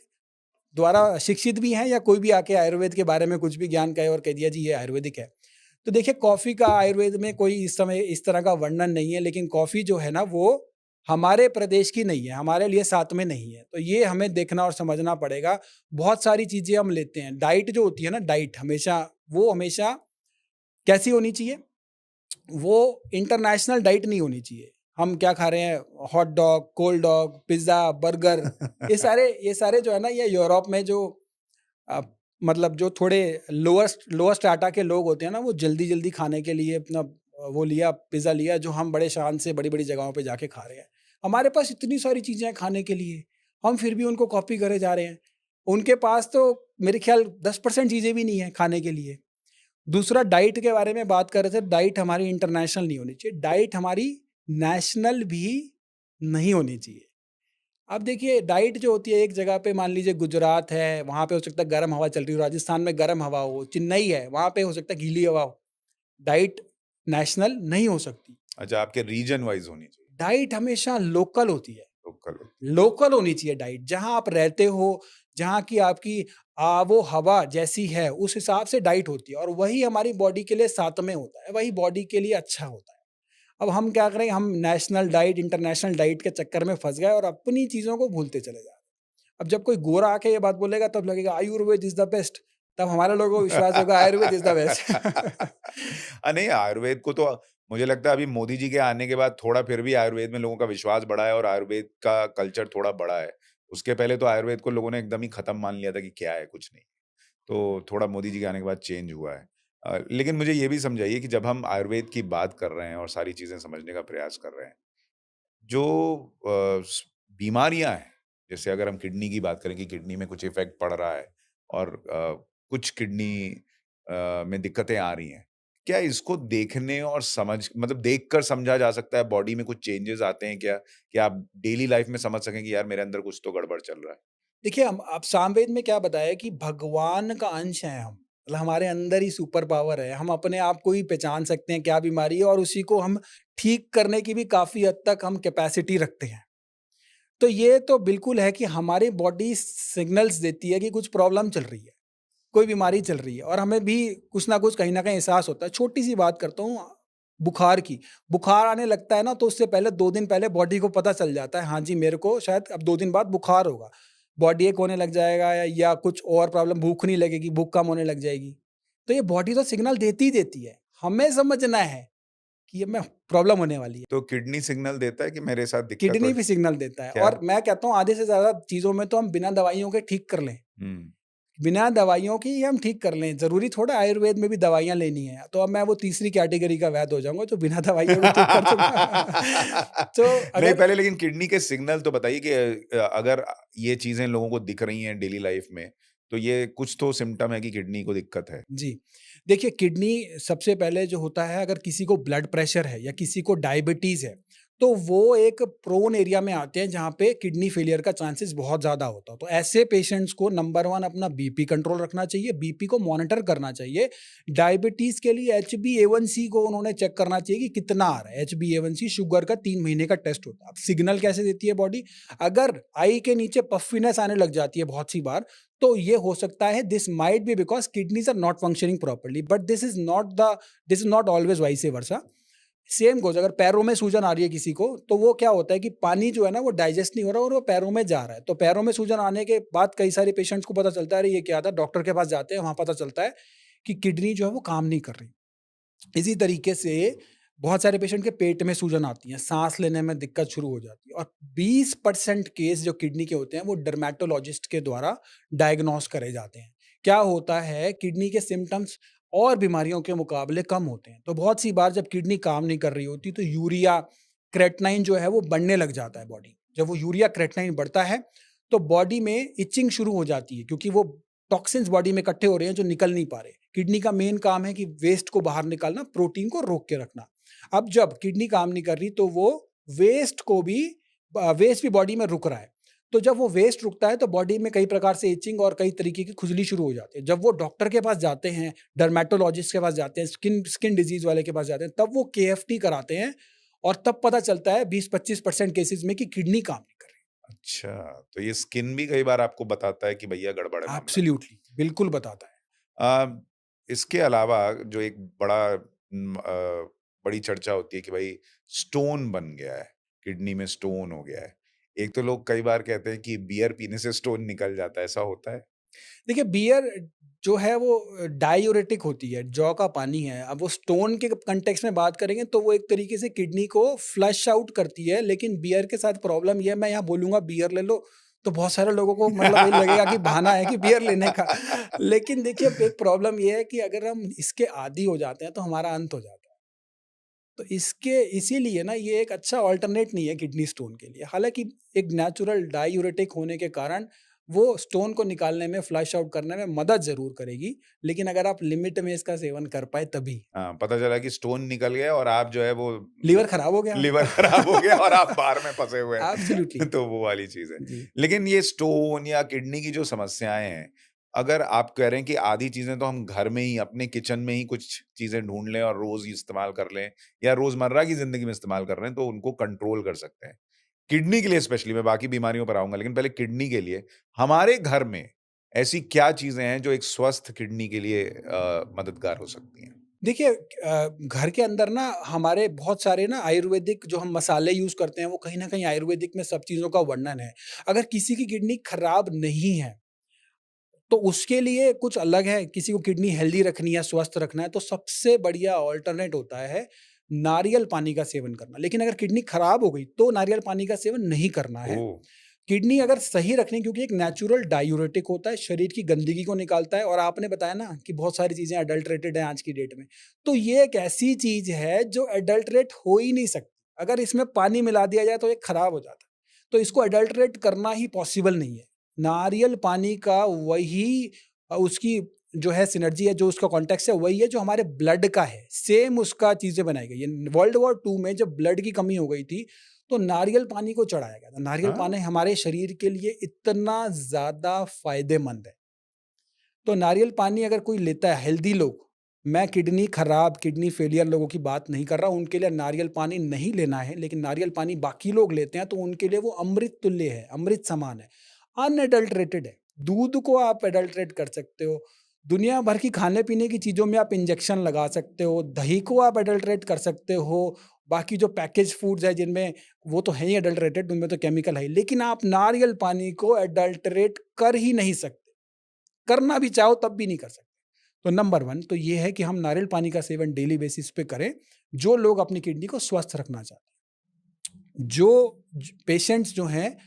द्वारा शिक्षित भी हैं, या कोई भी आके आयुर्वेद के बारे में कुछ भी ज्ञान कहे और कह दिया जी ये आयुर्वेदिक है। तो देखिए, कॉफ़ी का आयुर्वेद में कोई इस समय इस तरह का वर्णन नहीं है, लेकिन कॉफ़ी जो है ना, वो हमारे प्रदेश की नहीं है, हमारे लिए साथ में नहीं है। तो ये हमें देखना और समझना पड़ेगा। बहुत सारी चीज़ें हम लेते हैं, डाइट जो होती है ना, डाइट हमेशा कैसी होनी चाहिए? वो इंटरनेशनल डाइट नहीं होनी चाहिए। हम क्या खा रहे हैं, hot dog, cold dog, pizza, burger, ये सारे जो है ना, ये यूरोप में जो अ, मतलब जो थोड़े लोअर स्ट्राटा के लोग होते हैं ना, वो जल्दी-जल्दी खाने के लिए अपना वो लिया, पिज़्ज़ा लिया, जो हम बड़े शान से बड़ी-बड़ी जगहों पे जाके खा रहे हैं। हमारे पास इतनी सारी चीज़ें हैं खाने के लिए, हम फिर भी उनको कॉपी करे जा रहे हैं। उनके पास तो मेरे ख़्याल 10% चीज़ें भी नहीं हैं खाने के लिए। दूसरा, डाइट के बारे में बात कर रहे थे, डाइट हमारी इंटरनेशनल नहीं होनी चाहिए, डाइट हमारी नेशनल भी नहीं होनी चाहिए। अब देखिए, डाइट जो होती है, एक जगह पे मान लीजिए गुजरात है, वहाँ पे हो सकता है गर्म हवा चल रही हो, राजस्थान में गर्म हवा हो, चेन्नई है, वहाँ पे हो सकता है गीली हवा हो। डाइट नेशनल नहीं हो सकती। अच्छा, आपके रीजन वाइज़ होनी चाहिए, डाइट हमेशा लोकल होती है। लोकल। लोकल होनी चाहिए डाइट, जहाँ आप रहते हो, जहाँ की आपकी वो हवा जैसी है, उस हिसाब से डाइट होती है और वही हमारी बॉडी के लिए साथ में होता है, वही बॉडी के लिए अच्छा होता है। अब हम क्या करें, हम नेशनल डाइट, इंटरनेशनल डाइट के चक्कर में फँस गए और अपनी चीज़ों को भूलते चले जा रहे हैं। अब जब कोई गोरा आके ये बात बोलेगा तब लगेगा आयुर्वेद इज़ द बेस्ट, तब हमारे लोगों को विश्वास होगा आयुर्वेद इज़ द बेस्ट। नहीं आयुर्वेद को तो मुझे लगता है अभी मोदी जी के आने के बाद थोड़ा फिर भी आयुर्वेद में लोगों का विश्वास बढ़ा है और आयुर्वेद का कल्चर थोड़ा बढ़ा है। उसके पहले तो आयुर्वेद को लोगों ने एकदम ही खत्म मान लिया था कि क्या है, कुछ नहीं। तो थोड़ा मोदी जी के आने के बाद चेंज हुआ है। लेकिन मुझे ये भी समझाइए कि जब हम आयुर्वेद की बात कर रहे हैं और सारी चीज़ें समझने का प्रयास कर रहे हैं, जो बीमारियां हैं, जैसे अगर हम किडनी की बात करें कि किडनी में कुछ इफेक्ट पड़ रहा है और कुछ किडनी में दिक्कतें आ रही हैं, क्या इसको देखने और समझ मतलब देखकर समझा जा सकता है? बॉडी में कुछ चेंजेस आते हैं क्या कि आप डेली लाइफ में समझ सकें कि यार मेरे अंदर कुछ तो गड़बड़ चल रहा है? देखिए, हम अब सामवेद में क्या बताया कि भगवान का अंश हैं हम। मतलब हमारे अंदर ही सुपर पावर है। हम अपने आप को ही पहचान सकते हैं क्या बीमारी है और उसी को हम ठीक करने की भी काफ़ी हद तक हम कैपेसिटी रखते हैं। तो ये तो बिल्कुल है कि हमारी बॉडी सिग्नल्स देती है कि कुछ प्रॉब्लम चल रही है, कोई बीमारी चल रही है और हमें भी कुछ ना कुछ कहीं न कहीं एहसास होता है। छोटी-सी बात करता हूँ बुखार की। बुखार आने लगता है ना तो उससे पहले 2 दिन पहले बॉडी को पता चल जाता है, हाँ जी, मेरे को शायद अब 2 दिन बाद बुखार होगा। बॉडी एक होने लग जाएगा या कुछ और प्रॉब्लम, भूख नहीं लगेगी, भूख कम होने लग जाएगी। तो ये बॉडी तो सिग्नल देती ही देती है। हमें समझना है कि ये मैं प्रॉब्लम होने वाली है। तो किडनी सिग्नल देता है कि मेरे साथ दिक्कत हो किडनी भी सिग्नल देता है क्या? और मैं कहता हूँ आधे से ज़्यादा चीज़ों में तो हम बिना दवाइयों के ठीक कर लें। हुँ। बिना दवाइयों की ही हम ठीक कर लें। ज़रूरी थोड़ा आयुर्वेद में भी दवाइयाँ लेनी है। तो अब मैं वो तीसरी कैटेगरी का वैद्य हो जाऊँगा जो बिना दवाइयों के ठीक कर दूँगा। तो नहीं, अगर पहले लेकिन किडनी के सिग्नल तो बताइए कि अगर ये चीज़ें लोगों को दिख रही हैं डेली लाइफ में, तो ये कुछ तो सिम्पटम है कि किडनी को दिक्कत है। जी। देखिए, किडनी सबसे पहले जो होता है, अगर किसी को ब्लड प्रेशर है या किसी को डायबिटीज़ है, तो वो एक प्रोन एरिया में आते हैं जहाँ पे किडनी फेलियर का चांसेस बहुत ज़्यादा होता है। तो ऐसे पेशेंट्स को नंबर 1 अपना बीपी कंट्रोल रखना चाहिए, बीपी को मॉनिटर करना चाहिए। डायबिटीज़ के लिए एचबीएवन.सी को उन्होंने चेक करना चाहिए कि कितना आ रहा है। एचबीएवन.सी शुगर का 3 महीने का टेस्ट होता है। अब सिग्नल कैसे देती है बॉडी? अगर आई के नीचे पफ्फीनेस आने लग जाती है बहुत सी बार, तो ये हो सकता है this might be because kidneys are not functioning properly, but this is not always vice versa. Same goes, अगर पैरों में सूजन आ रही है किसी को, तो वो क्या होता है कि पानी जो है ना वो डाइजेस्ट नहीं हो रहा और वो पैरों में जा रहा है। तो पैरों में सूजन आने के बाद कई सारे पेशेंट्स को पता चलता है, अरे ये क्या था? डॉक्टर के पास जाते हैं, वहाँ पता चलता है कि किडनी जो है वो काम नहीं कर रही। इसी तरीके से बहुत सारे पेशेंट के पेट में सूजन आती है, साँस लेने में दिक्कत शुरू हो जाती है और 20% केस जो किडनी के होते हैं वो डर्मेटोलॉजिस्ट के द्वारा डायग्नोस करे जाते हैं। क्या होता है, किडनी के सिम्पटम्स और बीमारियों के मुकाबले कम होते हैं। तो बहुत सी बार जब किडनी काम नहीं कर रही होती तो यूरिया, क्रेटनाइन जो है वो बढ़ने लग जाता है बॉडी। जब वो यूरिया क्रेटनाइन बढ़ता है तो बॉडी में इचिंग शुरू हो जाती है क्योंकि वो टॉक्सिन्स बॉडी में इकट्ठे हो रहे हैं जो निकल नहीं पा रहे। किडनी का मेन काम है कि वेस्ट को बाहर निकालना, प्रोटीन को रोक के रखना। अब जब किडनी काम नहीं कर रही तो वो वेस्ट को भी वेस्ट भी बॉडी में रुक रहा है। तो जब वो वेस्ट रुकता है तो बॉडी में कई प्रकार से इचिंग और कई तरीके की खुजली शुरू हो जाती है। जब वो डॉक्टर के पास जाते हैं, डर्मेटोलॉजिस्ट के पास जाते हैं, स्किन स्किन डिजीज़ वाले के पास जाते हैं, तब वो केएफटी कराते हैं और तब पता चलता है 20-25% केसेज़ में कि किडनी काम नहीं कर रही। अच्छा, तो ये स्किन भी कई बार आपको बताता है कि भैया गड़बड़ है मामला। एब्सोल्यूटली, बिल्कुल बताता है। अ, इसके अलावा जो एक बड़ी चर्चा होती है कि भाई स्टोन बन गया है, किडनी में स्टोन हो गया है। एक तो लोग कई बार कहते हैं कि बियर पीने से स्टोन निकल जाता है, ऐसा होता है? देखिए, बियर जो है वो डाययूरेटिक होती है, जौ का पानी है। अब वो स्टोन के कॉन्टेक्स्ट में बात करेंगे तो वो एक तरीके से किडनी को फ्लश आउट करती है, लेकिन बियर के साथ प्रॉब्लम ये है, मैं यहाँ बोलूँगा बियर ले लो, तो बहुत सारे लोगों को मतलब ये लगेगा कि बहाना है कि बियर लेने का। लेकिन देखिए, एक प्रॉब्लम ये है कि अगर हम इसके आदी हो जाते हैं तो हमारा अंत हो जाता है। तो इसके इसीलिए ना ये एक अच्छा अल्टरनेट नहीं है किडनी स्टोन के लिए। हालाँकि एक नेचुरल डाययूरेटिक होने के कारण वो स्टोन को निकालने में, फ्लश आउट करने में मदद ज़रूर करेगी, लेकिन अगर आप लिमिट में इसका सेवन कर पाएँ तभी। हाँ, पता चला कि स्टोन निकल गया और आप जो है वो लीवर खराब हो गया। लिवर खराब हो गया और आप बाहर में फँसे हुए एब्सोल्युटली। हैं। तो वो वाली चीज़ है। जी। लेकिन ये स्टोन या किडनी की जो समस्याएँ हैं, अगर आप कह रहे हैं कि आधी चीज़ें तो हम घर में ही अपने किचन में ही कुछ चीज़ें ढूँढ लें और रोज़ इस्तेमाल कर लें या रोज़मर्रा की ज़िंदगी में इस्तेमाल कर रहे हैं, तो उनको कंट्रोल कर सकते हैं। किडनी के लिए स्पेशली, मैं बाकी बीमारियों पर आऊँगा, लेकिन पहले किडनी के लिए, हमारे घर में ऐसी क्या चीज़ें हैं जो एक स्वस्थ किडनी के लिए मददगार हो सकती हैं? देखिए घर के अंदर ना हमारे बहुत सारे ना आयुर्वेदिक जो हम मसाले यूज़ करते हैं, वो कहीं न कहीं आयुर्वेदिक में सब चीज़ों का वर्णन है। अगर किसी की किडनी खराब नहीं है, तो उसके लिए कुछ अलग है, किसी को किडनी हेल्दी रखनी है, स्वस्थ रखना है, तो सबसे बढ़िया अल्टरनेट होता है नारियल पानी का सेवन करना। लेकिन अगर किडनी खराब हो गई, तो नारियल पानी का सेवन नहीं करना है। ओह! किडनी अगर सही रखनी, क्योंकि एक नेचुरल डायूरेटिक होता है, शरीर की गंदगी को निकालता है, और आपने बताया ना कि बहुत सारी चीज़ें अडल्टरेटेड हैं आज की डेट में। तो ये एक ऐसी चीज़ है जो अडल्टरेट हो ही नहीं सकती। अगर इसमें पानी मिला दिया जाए तो ये खराब हो जाता है। तो इसको अडल्टरेट करना ही पॉसिबल नहीं है। नारियल पानी का वही उसकी जो है सिनर्जी है, जो उसका कॉन्टेक्स्ट है, वही है जो हमारे ब्लड का है। सेम उसका चीज़ें बनाई गई है। वर्ल्ड वॉर 2 में जब ब्लड की कमी हो गई थी, तो नारियल पानी को चढ़ाया गया था। नारियल हाँ? पानी हमारे शरीर के लिए इतना ज़्यादा फ़ायदेमंद है। तो नारियल पानी अगर कोई लेता है, हेल्दी लोग, मैं किडनी खराब, किडनी फेलियर लोगों की बात नहीं कर रहा हूँ, उनके लिए नारियल पानी नहीं लेना है, लेकिन नारियल पानी बाकी लोग लेते हैं, तो उनके लिए वो अमृत तुल्य है, अमृत समान है, अनएडल्टरेटेड है। दूध को आप एडल्टरेट कर सकते हो, दुनिया भर की खाने-पीने की चीज़ों में आप इंजेक्शन लगा सकते हो, दही को आप एडल्टरेट कर सकते हो, बाकी जो पैकेज फूड्स हैं जिनमें वो तो है ही एडल्टरेटेड, उनमें तो केमिकल है ही, लेकिन आप नारियल पानी को एडल्टरेट कर ही नहीं सकते। करना भी चाहो तब भी नहीं कर सकते। तो नंबर 1 तो ये है कि हम नारियल पानी का सेवन डेली बेसिस पे करें, जो लोग अपनी किडनी को स्वस्थ रखना चाहते हैं। जो पेशेंट्स जो हैं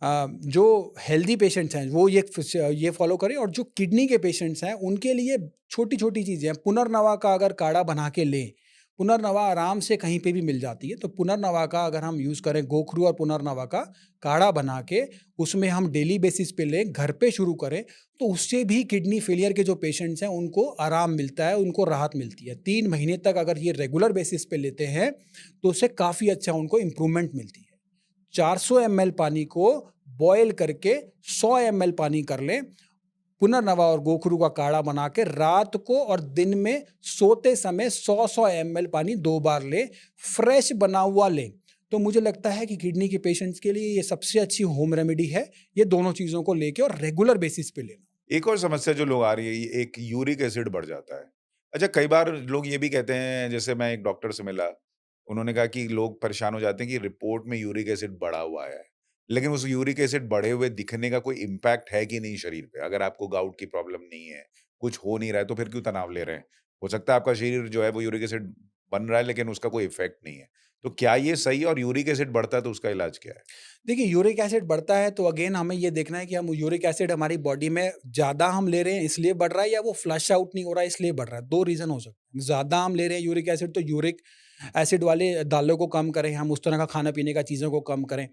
जो हेल्दी पेशेंट्स हैं वो ये फॉलो करें, और जो किडनी के पेशेंट्स हैं उनके लिए छोटी-छोटी चीज़ें हैं। पुनर्नवा का अगर काढ़ा बना के लें, पुनर्नवा आराम से कहीं पे भी मिल जाती है, तो पुनर्नवा का अगर हम यूज़ करें, गोखरू और पुनर्नवा का काढ़ा बना के उसमें हम डेली बेसिस पे लें, घर पे शुरू करें, तो उससे भी किडनी फेलियर के जो पेशेंट्स हैं उनको आराम मिलता है, उनको राहत मिलती है। 3 महीने तक अगर ये रेगुलर बेसिस पे लेते हैं, तो उससे काफ़ी अच्छा उनको इम्प्रूवमेंट मिलती है। 400 एमएल पानी को बॉयल करके 100 एमएल पानी कर लें, पुनर्नवा और गोखरू का काढ़ा बना के रात को और दिन में सोते समय 100-100 एमएल पानी 2 बार लें, फ्रेश बना हुआ लें। तो मुझे लगता है कि किडनी के पेशेंट्स के लिए ये सबसे अच्छी होम रेमेडी है, ये दोनों चीज़ों को लेके और रेगुलर बेसिस पे लेना। एक और समस्या जो लोग आ रही है, ये एक यूरिक एसिड बढ़ जाता है। अच्छा, कई बार लोग ये भी कहते हैं, जैसे मैं एक डॉक्टर से मिला, उन्होंने कहा कि लोग परेशान हो जाते हैं कि रिपोर्ट में यूरिक एसिड बढ़ा हुआ है। लेकिन उस यूरिक एसिड बढ़े हुए दिखने का कोई इम्पैक्ट है कि नहीं शरीर पे? अगर आपको गाउट की प्रॉब्लम नहीं है, कुछ हो नहीं रहा है, तो फिर क्यों तनाव ले रहे हैं? हो सकता है आपका शरीर जो है वो यूरिक एसिड बन रहा है, लेकिन उसका कोई इफ़ेक्ट नहीं है। तो क्या ये सही है, और यूरिक एसिड बढ़ता है तो उसका इलाज क्या है? देखिए, यूरिक एसिड बढ़ता है तो अगेन हमें ये देखना है कि हम यूरिक एसिड हमारी बॉडी में ज़्यादा हम ले रहे हैं इसलिए बढ़ रहा है, या वो फ्लश आउट नहीं हो रहा है इसलिए बढ़ रहा है। 2 रीज़न हो सकते हैं। ज़्यादा हम ले रहे हैं यूरिक एसिड, तो यूरिक एसिड वाले दालों को कम करें, हम उस तरह का खाना-पीने का चीज़ों को कम करें।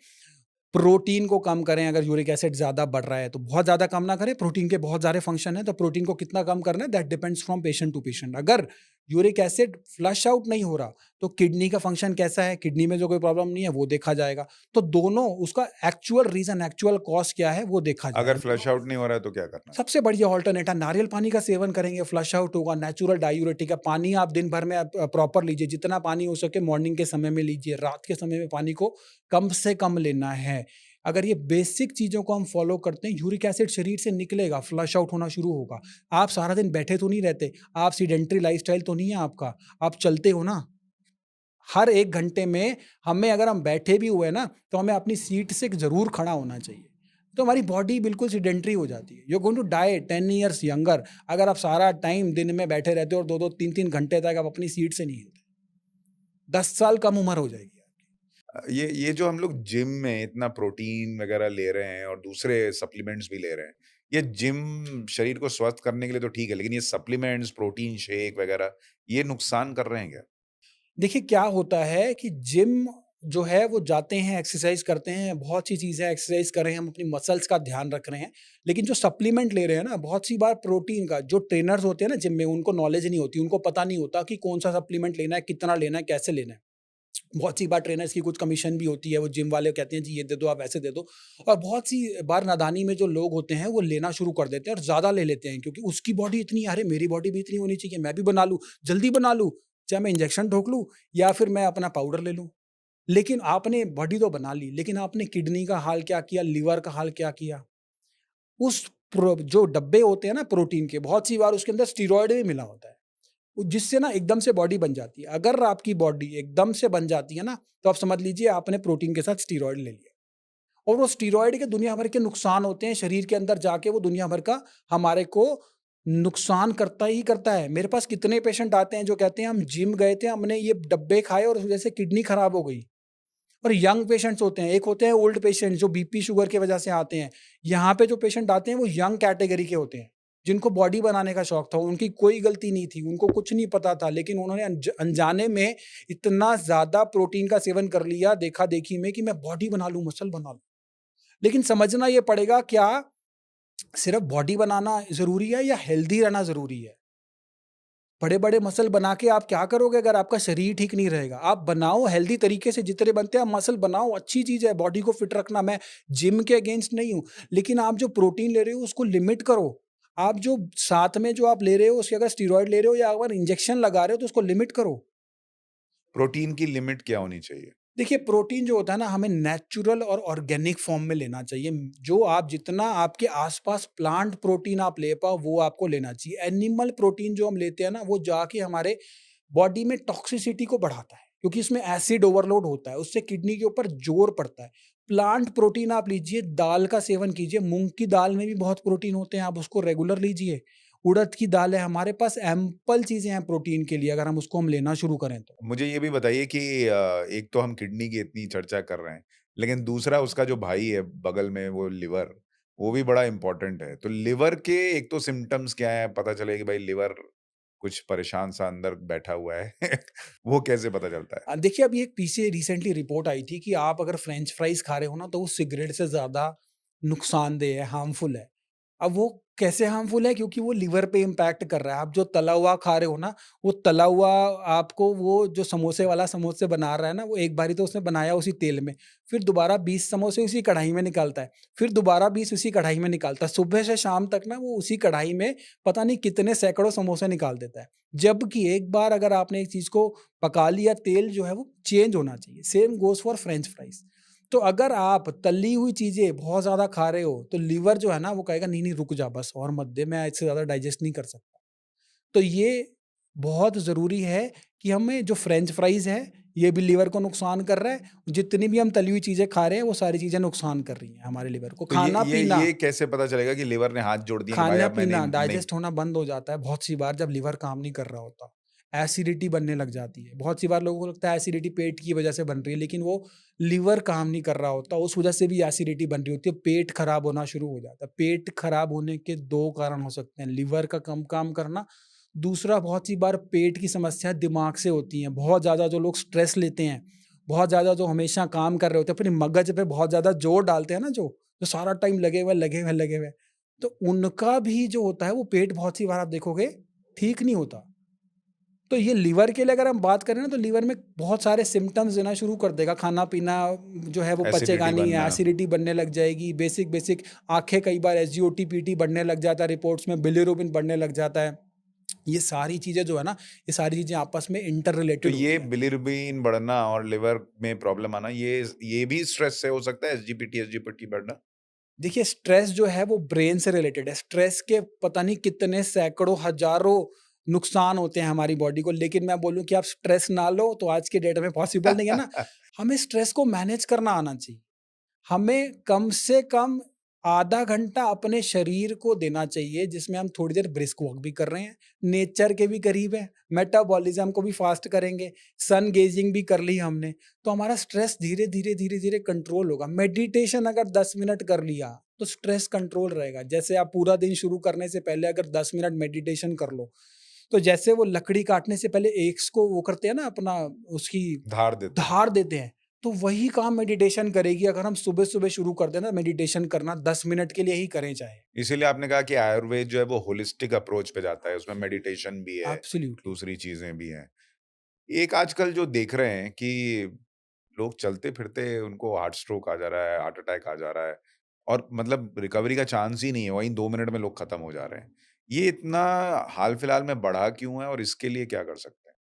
प्रोटीन को कम करें, अगर यूरिक एसिड ज़्यादा बढ़ रहा है तो बहुत ज़्यादा कम ना करें। प्रोटीन के बहुत सारे फंक्शन हैं, तो प्रोटीन को कितना कम करना है that depends from patient to patient. अगर यूरिक एसिड फ्लश आउट नहीं हो रहा, तो किडनी का फंक्शन कैसा है, किडनी में जो कोई प्रॉब्लम नहीं है वो देखा जाएगा। तो दोनों उसका एक्चुअल रीज़न, एक्चुअल कॉज़ क्या है वो देखा अगर जाएगा। फ्लश आउट नहीं हो रहा है तो क्या करना है? सबसे बढ़िया ऑल्टरनेट है नारियल पानी का सेवन करेंगे, फ्लश आउट होगा, नेचुरल डायूरेटिक है। पानी आप दिन भर में प्रॉपर लीजिए, जितना पानी हो सके मॉर्निंग के समय में लीजिए, रात के समय में पानी को कम से कम लेना है। अगर ये बेसिक चीज़ों को हम फॉलो करते हैं, यूरिक एसिड शरीर से निकलेगा, फ्लश आउट होना शुरू होगा। आप सारा दिन बैठे तो नहीं रहते, आप सीडेंटरी लाइफ़स्टाइल तो नहीं है आपका, आप चलते हो ना। हर 1 घंटे में हमें, अगर हम बैठे भी हुए ना, तो हमें अपनी सीट से ज़रूर खड़ा होना चाहिए। तो हमारी बॉडी बिल्कुल सीडेंटरी हो जाती है। You are going to die 10 years younger, अगर आप सारा टाइम दिन में बैठे रहते हो और 2-2 3-3 घंटे तक आप अपनी सीट से नहीं हिलते। 10 साल कम उम्र हो जाएगी आपकी। ये जो हम लोग जिम में इतना प्रोटीन वगैरह ले रहे हैं और दूसरे सप्लीमेंट्स भी ले रहे हैं, ये जिम शरीर को स्वस्थ करने के लिए तो ठीक है, लेकिन ये सप्लीमेंट्स, प्रोटीन शेक वगैरह, ये नुकसान कर रहे हैं क्या? देखिए क्या होता है कि जिम जो है वो जाते हैं, एक्सरसाइज करते हैं, बहुत सी चीज़ें एक्सरसाइज कर रहे हैं, हम अपनी मसल्स का ध्यान रख रहे हैं। लेकिन जो सप्लीमेंट ले रहे हैं ना, बहुत सी बार प्रोटीन का, जो ट्रेनर्स होते हैं ना जिम में, उनको नॉलेज नहीं होती, उनको पता नहीं होता कि कौन सा सप्लीमेंट लेना है, कितना लेना है, कैसे लेना है। बहुत सी बार ट्रेनर्स की कुछ कमीशन भी होती है, वो जिम वाले कहते हैं जी ये दे दो, आप ऐसे दे दो। और बहुत सी बार नादानी में जो लोग होते हैं वो लेना शुरू कर देते हैं और ज़्यादा ले लेते हैं, क्योंकि उसकी बॉडी इतनी है, अरे मेरी बॉडी भी इतनी होनी चाहिए, मैं भी बना लूँ, जल्दी बना लूँ, चाहे मैं इंजेक्शन ठोक लूँ या फिर मैं अपना पाउडर ले लूँ। लेकिन आपने बॉडी तो बना ली, लेकिन आपने किडनी का हाल क्या किया, लिवर का हाल क्या किया? उस जो डब्बे होते हैं ना प्रोटीन के, बहुत सी बार उसके अंदर स्टेरॉइड भी मिला होता है, जिससे ना एकदम से बॉडी बन जाती है। अगर आपकी बॉडी एकदम से बन जाती है ना, तो आप समझ लीजिए आपने प्रोटीन के साथ स्टेरॉइड ले लिया। और वो स्टेरॉइड के दुनिया भर के नुकसान होते हैं, शरीर के अंदर जाके वो दुनिया भर का हमारे को नुकसान करता ही करता है। मेरे पास कितने पेशेंट आते हैं जो कहते हैं हम जिम गए थे, हमने ये डब्बे खाए और उस वजह से किडनी खराब हो गई। और यंग पेशेंट्स होते हैं, एक होते हैं ओल्ड पेशेंट जो बीपी शुगर की वजह से आते हैं। यहाँ पे जो पेशेंट आते हैं वो यंग कैटेगरी के होते हैं, जिनको बॉडी बनाने का शौक था, उनकी कोई गलती नहीं थी, उनको कुछ नहीं पता था, लेकिन उन्होंने अनजाने में इतना ज़्यादा प्रोटीन का सेवन कर लिया देखा-देखी में कि मैं बॉडी बना लूँ, मसल बना लूँ। लेकिन समझना ये पड़ेगा, क्या सिर्फ़ बॉडी बनाना ज़रूरी है या हेल्दी रहना ज़रूरी है? बड़े-बड़े मसल बना के आप क्या करोगे अगर आपका शरीर ठीक नहीं रहेगा? आप बनाओ हेल्दी तरीके से, जितने बनते हैं आप मसल बनाओ, अच्छी चीज़ है बॉडी को फिट रखना, मैं जिम के अगेंस्ट नहीं हूँ। लेकिन आप जो प्रोटीन ले रहे हो उसको लिमिट करो। आप जो साथ में जो आप ले रहे हो उसकी अगर स्टेरॉइड ले रहे हो या अगर इंजेक्शन लगा रहे हो तो उसको लिमिट करो। प्रोटीन की लिमिट क्या होनी चाहिए? देखिए, प्रोटीन जो होता है ना, हमें नेचुरल और ऑर्गेनिक फॉर्म में लेना चाहिए। जो आप जितना आपके आसपास प्लांट प्रोटीन आप ले पाओ वो आपको लेना चाहिए। एनिमल प्रोटीन जो हम लेते हैं ना, वो जाके हमारे बॉडी में टॉक्सिसिटी को बढ़ाता है, क्योंकि इसमें एसिड ओवरलोड होता है, उससे किडनी के ऊपर जोर पड़ता है। प्लांट प्रोटीन आप लीजिए, दाल का सेवन कीजिए, मूँग की दाल में भी बहुत प्रोटीन होते हैं, आप उसको रेगुलर लीजिए। उड़द की दाल है, हमारे पास एम्पल चीज़ें हैं प्रोटीन के लिए, अगर हम उसको लेना शुरू करें तो। मुझे ये भी बताइए कि एक तो हम किडनी की इतनी चर्चा कर रहे हैं, लेकिन दूसरा उसका जो भाई है बगल में वो लिवर, वो भी बड़ा इम्पोर्टेंट है। तो लिवर के एक तो सिम्पटम्स क्या हैं? पता चले कि भाई लिवर कुछ परेशान सा अंदर बैठा हुआ है। वो कैसे पता चलता है? देखिए, अभी एक पीछे रिसेंटली रिपोर्ट आई थी कि आप अगर फ्रेंच फ्राइज़ खा रहे हो ना, तो वो सिगरेट से ज़्यादा नुकसानदेह है, हार्मफुल है। अब वो कैसे हार्मफुल है? क्योंकि वो लिवर पे इम्पैक्ट कर रहा है। आप जो तला हुआ खा रहे हो ना, वो तला हुआ आपको, वो जो समोसे वाला समोसे बना रहा है ना, वो एक बारी तो उसने बनाया उसी तेल में, फिर दोबारा 20 समोसे उसी कढ़ाई में निकालता है, फिर दोबारा 20 उसी कढ़ाई में निकालता है। सुबह से शाम तक ना वो उसी कढ़ाई में पता नहीं कितने सैकड़ों समोसे निकाल देता है। जबकि एक बार अगर आपने एक चीज़ को पका लिया, तेल जो है वो चेंज होना चाहिए। Same goes for French fries. तो अगर आप तली हुई चीज़ें बहुत ज़्यादा खा रहे हो, तो लिवर जो है ना वो कहेगा नहीं, नहीं रुक जा, बस और मत दे, मैं इससे ज़्यादा डाइजेस्ट नहीं कर सकता। तो ये बहुत ज़रूरी है कि हमें जो फ्रेंच फ्राइज़ है, ये भी लिवर को नुकसान कर रहा है। जितनी भी हम तली हुई चीज़ें खा रहे हैं, वो सारी चीज़ें नुकसान कर रही हैं हमारे लिवर को। तो खाना-पीना, ये कैसे पता चलेगा कि लिवर ने हाथ जोड़ दिए कि भाई अब मैं नहीं खाना-पीना नहीं डाइजेस्ट होना बंद हो जाता है बहुत सी बार जब लिवर काम नहीं कर रहा होता। एसिडिटी बनने लग जाती है। बहुत सी बार लोगों को लगता है एसिडिटी पेट की वजह से बन रही है, लेकिन वो लिवर काम नहीं कर रहा होता, उस वजह से भी एसिडिटी बन रही होती है, पेट खराब होना शुरू हो जाता है। पेट खराब होने के 2 कारण हो सकते हैं, लिवर का कम काम करना, दूसरा बहुत सी बार पेट की समस्या दिमाग से होती है। बहुत ज़्यादा जो लोग स्ट्रेस लेते हैं, बहुत ज़्यादा जो हमेशा काम कर रहे होते हैं, अपने मगज पे बहुत ज़्यादा जोर डालते हैं ना, जो सारा टाइम लगे हुए, लगे हुए, लगे हुए। तो उनका भी जो होता है वो पेट बहुत सी बार आप देखोगे ठीक नहीं होता। तो ये लिवर के लिए अगर हम बात करें ना, तो लिवर में बहुत सारे सिम्पटम्स देना शुरू कर देगा। खाना-पीना जो है वो पचेगा एसिडिटी नहीं, बनना। एसिडिटी बनने लग जाएगी, बेसिक आँखें कई बार एसजीओटी-पीटी बढ़ने लग जाता है रिपोर्ट्स में, बिलिरुबिन बढ़ने लग जाता है। ये सारी चीज़ें जो है ना, ये सारी चीज़ें आपस में इंटर तो रिलेटेड ये होती हैं। बिलिरुबिन बढ़ना और लिवर में प्रॉब्लम आना ये भी स्ट्रेस से हो सकता है एसजीपीटी बढ़ना? देखिए, स्ट्रेस जो है वो ब्रेन से रिलेटेड है। स्ट्रेस के पता नहीं कितने सैकड़ों, हज़ारों नुकसान होते हैं हमारी बॉडी को, लेकिन मैं बोलूँ कि आप स्ट्रेस ना लो तो आज के डेट में पॉसिबल नहीं है ना। हमें स्ट्रेस को मैनेज करना आना चाहिए। हमें कम से कम आधा घंटा अपने शरीर को देना चाहिए, जिसमें हम थोड़ी देर ब्रिस्क वॉक भी कर रहे हैं, नेचर के भी करीब हैं, मेटाबॉलिज्म को भी फास्ट करेंगे, सन गेजिंग भी कर ली हमने, तो हमारा स्ट्रेस धीरे-धीरे कंट्रोल होगा। मेडिटेशन अगर 10 मिनट कर लिया, तो स्ट्रेस कंट्रोल रहेगा। जैसे आप पूरा दिन शुरू करने से पहले अगर 10 मिनट मेडिटेशन कर लो, तो जैसे वो लकड़ी काटने से पहले एक्स को वो करते हैं ना, अपना उसकी धार देते हैं। धार देते हैं, तो वही काम मेडिटेशन करेगी। अगर हम सुबह-सुबह शुरू कर दें ना मेडिटेशन करना, 10 मिनट के लिए ही करें चाहे। इसीलिए आपने कहा कि आयुर्वेद जो है वो होलिस्टिक अप्रोच पे जाता है, उसमें मेडिटेशन भी है, एब्सोल्यूटली। दूसरी चीज़ें भी हैं। एक आजकल जो देख रहे हैं कि लोग चलते-फिरते उनको हार्ट स्ट्रोक आ जा रहा है, हार्ट अटैक आ जा रहा है और मतलब रिकवरी का चांस ही नहीं है, वहीं 2 मिनट में लोग खत्म हो जा रहे हैं। ये इतना हाल-फिलहाल में बढ़ा क्यों है और इसके लिए क्या कर सकते हैं?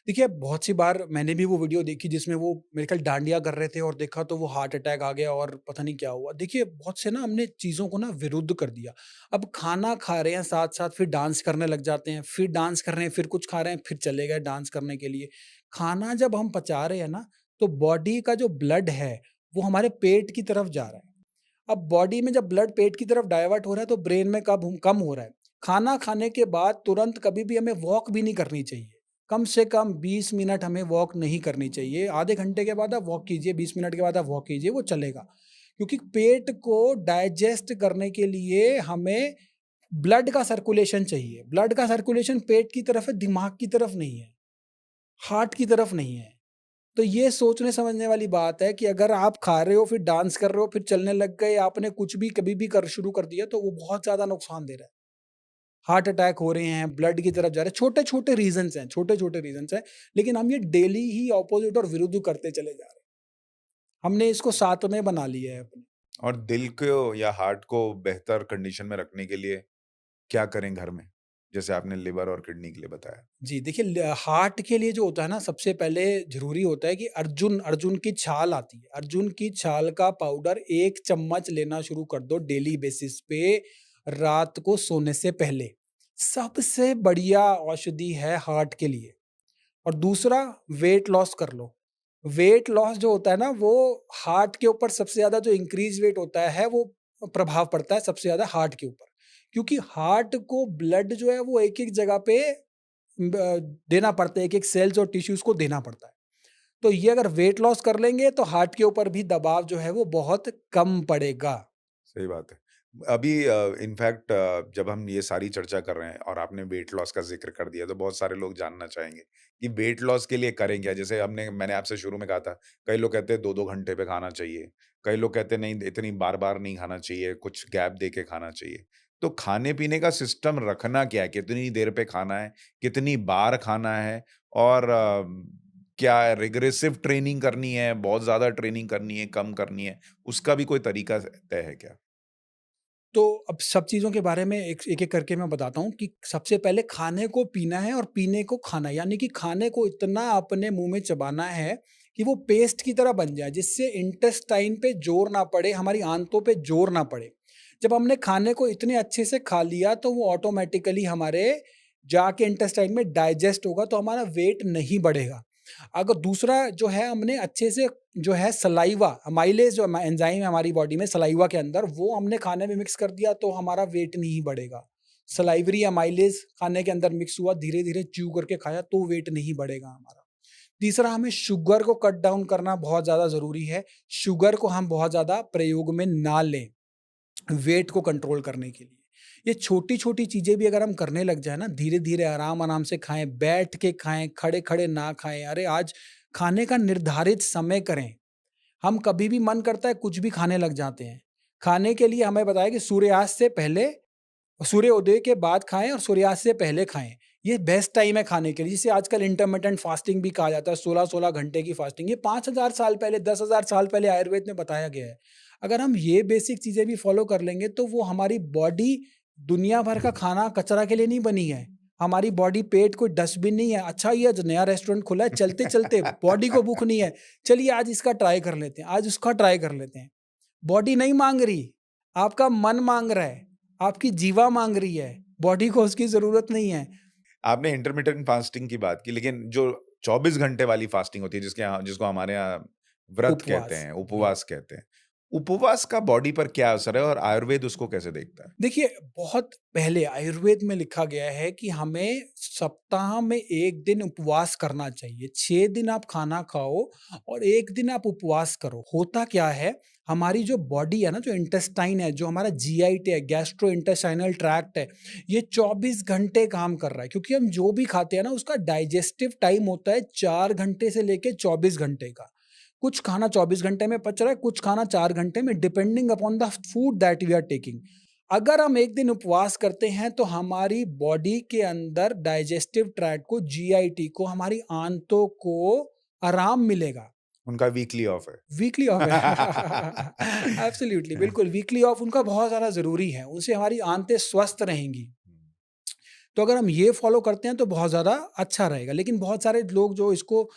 देखिए, बहुत सी बार मैंने भी वो वीडियो देखी जिसमें वो मेरे ख्याल डांडिया कर रहे थे और देखा तो वो हार्ट अटैक आ गया और पता नहीं क्या हुआ। देखिए, बहुत से ना हमने चीज़ों को ना विरुद्ध कर दिया। अब खाना खा रहे हैं साथ-साथ, फिर डांस करने लग जाते हैं, फिर डांस कर रहे हैं, फिर कुछ खा रहे हैं, फिर चले गए डांस करने के लिए। खाना जब हम पचा रहे हैं ना, तो बॉडी का जो ब्लड है, वो हमारे पेट की तरफ जा रहा है। अब बॉडी में जब ब्लड पेट की तरफ डाइवर्ट हो रहा है, तो ब्रेन में कम हो रहा है। खाना खाने के बाद तुरंत कभी भी हमें वॉक भी नहीं करनी चाहिए। कम से कम 20 मिनट हमें वॉक नहीं करनी चाहिए। आधे घंटे के बाद आप वॉक कीजिए, 20 मिनट के बाद आप वॉक कीजिए, वो चलेगा। क्योंकि पेट को डाइजेस्ट करने के लिए हमें ब्लड का सर्कुलेशन चाहिए। ब्लड का सर्कुलेशन पेट की तरफ है, दिमाग की तरफ नहीं है, हार्ट की तरफ नहीं है। तो ये सोचने समझने वाली बात है कि अगर आप खा रहे हो, फिर डांस कर रहे हो, फिर चलने लग गए, आपने कुछ भी कभी भी कर शुरू कर दिया, तो वो बहुत ज़्यादा नुकसान दे रहा है। हार्ट अटैक हो रहे हैं, ब्लड की तरफ जा रहे हैं, छोटे-छोटे रीज़न्स हैं, छोटे-छोटे रीज़न्स हैं, लेकिन हम ये डेली ही ऑपोज़िट और विरुद्ध करते चले जा रहे हैं। हमने इसको साथ में बना लिया है अपने। और दिल को या हार्ट को बेहतर कंडीशन में रखने के लिए क्या करें घर में? जैसे आपने लिवर और किडनी के लिए बताया। जी, देखिए हार्ट के लिए जो होता है ना, सबसे पहले ज़रूरी होता है कि अर्जुन अर्जुन की छाल आती है। अर्जुन की छाल का पाउडर 1 चम्मच लेना शुरू कर दो डेली बेसिस पे, रात को सोने से पहले। सबसे बढ़िया औषधि है हार्ट के लिए। और दूसरा, वेट लॉस कर लो। वेट लॉस जो होता है ना, वो हार्ट के ऊपर सबसे ज़्यादा जो इंक्रीज़ वेट होता है, वो प्रभाव पड़ता है सबसे ज़्यादा हार्ट के ऊपर। क्योंकि हार्ट को ब्लड जो है वो एक-एक जगह पे देना पड़ता है, एक-एक सेल्स और टिश्यूज़ को देना पड़ता है। तो ये अगर वेट लॉस कर लेंगे तो हार्ट के ऊपर भी दबाव जो है वो बहुत कम पड़ेगा। सही बात है। अभी इनफैक्ट जब हम ये सारी चर्चा कर रहे हैं और आपने वेट लॉस का ज़िक्र कर दिया, तो बहुत सारे लोग जानना चाहेंगे कि वेट लॉस के लिए करें क्या? जैसे मैंने आपसे शुरू में कहा था, कई लोग कहते हैं 2-2 घंटे पे खाना चाहिए, कई लोग कहते हैं नहीं इतनी बार-बार नहीं खाना चाहिए, कुछ गैप दे के खाना चाहिए। तो खाने-पीने का सिस्टम रखना क्या है? कितनी देर पे खाना है? कितनी बार खाना है? और क्या रिग्रेसिव ट्रेनिंग करनी है, बहुत ज़्यादा ट्रेनिंग करनी है, कम करनी है? उसका भी कोई तरीका तय है क्या? तो अब सब चीज़ों के बारे में एक-एक करके मैं बताता हूँ कि सबसे पहले खाने को पीना है और पीने को खाना है। यानी कि खाने को इतना अपने मुँह में चबाना है कि वो पेस्ट की तरह बन जाए, जिससे इंटेस्टाइन पे ज़ोर ना पड़े, हमारी आंतों पे ज़ोर ना पड़े। जब हमने खाने को इतने अच्छे से खा लिया, तो वो ऑटोमैटिकली हमारे जाके इंटेस्टाइन में डाइजेस्ट होगा, तो हमारा वेट नहीं बढ़ेगा। अगर दूसरा जो है, हमने अच्छे से जो है सलाइवा अमाइलेज जो एंजाइम है हमारी बॉडी में सलाइवा के अंदर, वो हमने खाने में मिक्स कर दिया, तो हमारा वेट नहीं बढ़ेगा। सलाइवरी अमाइलेज खाने के अंदर मिक्स हुआ, धीरे धीरे च्यू करके खाया, तो वेट नहीं बढ़ेगा हमारा। तीसरा, हमें शुगर को कट डाउन करना बहुत ज्यादा जरूरी है। शुगर को हम बहुत ज्यादा प्रयोग में ना लें वेट को कंट्रोल करने के लिए। ये छोटी-छोटी चीज़ें भी अगर हम करने लग जाएँ ना, धीरे-धीरे आराम-आराम से खाएँ, बैठ के खाएँ, खड़े-खड़े ना खाएँ। अरे आज खाने का निर्धारित समय करें। हम कभी भी मन करता है कुछ भी खाने लग जाते हैं। खाने के लिए हमें बताया कि सूर्यास्त से पहले, सूर्योदय के बाद खाएँ और सूर्यास्त से पहले खाएँ। ये बेस्ट टाइम है खाने के लिए, जिसे आजकल इंटरमिटेंट फास्टिंग भी कहा जाता है, 16-16 घंटे की फास्टिंग। ये 5000 साल पहले, 10,000 साल पहले आयुर्वेद में बताया गया है। अगर हम ये बेसिक चीज़ें भी फ़ॉलो कर लेंगे, तो वो हमारी बॉडी दुनिया भर का खाना कचरा के लिए नहीं बनी है। हमारी बॉडी पेट कोई डस्टबिन नहीं है। अच्छा, ये आज नया रेस्टोरेंट खुला है, चलते-चलते बॉडी को भूख नहीं है, चलिए आज इसका ट्राई कर लेते हैं, आज उसका ट्राई कर लेते हैं। बॉडी नहीं माँग रही, आपका मन माँग रहा है, आपकी जीवा माँग रही है, बॉडी को उसकी ज़रूरत नहीं है। आपने इंटरमिटेंट फास्टिंग की बात की, लेकिन जो 24 घंटे वाली फास्टिंग होती है, जिसको हमारे यहाँ व्रत कहते उपवास। हैं, हुँ। उपवास कहते हैं। उपवास का बॉडी पर क्या असर है और आयुर्वेद उसको कैसे देखता है? देखिए, बहुत पहले आयुर्वेद में लिखा गया है कि हमें सप्ताह में 1 दिन उपवास करना चाहिए। 6 दिन आप खाना खाओ और 1 दिन आप उपवास करो। होता क्या है, हमारी जो बॉडी है ना, जो इंटेस्टाइन है, जो हमारा जीआईटी है, गैस्ट्रोइंटेस्टाइनल ट्रैक्ट है, ये 24 घंटे काम कर रहा है, क्योंकि हम जो भी खाते हैं ना, उसका डाइजेस्टिव टाइम होता है 4 घंटे से लेके 24 घंटे का। कुछ खाना 24 घंटे में पच रहा है, कुछ खाना 4 घंटे में, depending upon the food that we are taking. अगर हम 1 दिन उपवास करते हैं, तो हमारी बॉडी के अंदर डाइजेस्टिव ट्रैक्ट को, जीआईटी को, हमारी आंतों को आराम मिलेगा। उनका वीकली ऑफ है। वीकली ऑफ है। एब्सोल्युटली, बिल्कुल वीकली ऑफ उनका बहुत ज़्यादा ज़रूरी है, उससे हमारी आंतें स्वस्थ रहेंगी। तो अगर हम ये फ़ॉलो करते हैं तो बहुत ज़्यादा अच्छा रहेगा। लेकिन बहुत सारे लोग जो इसको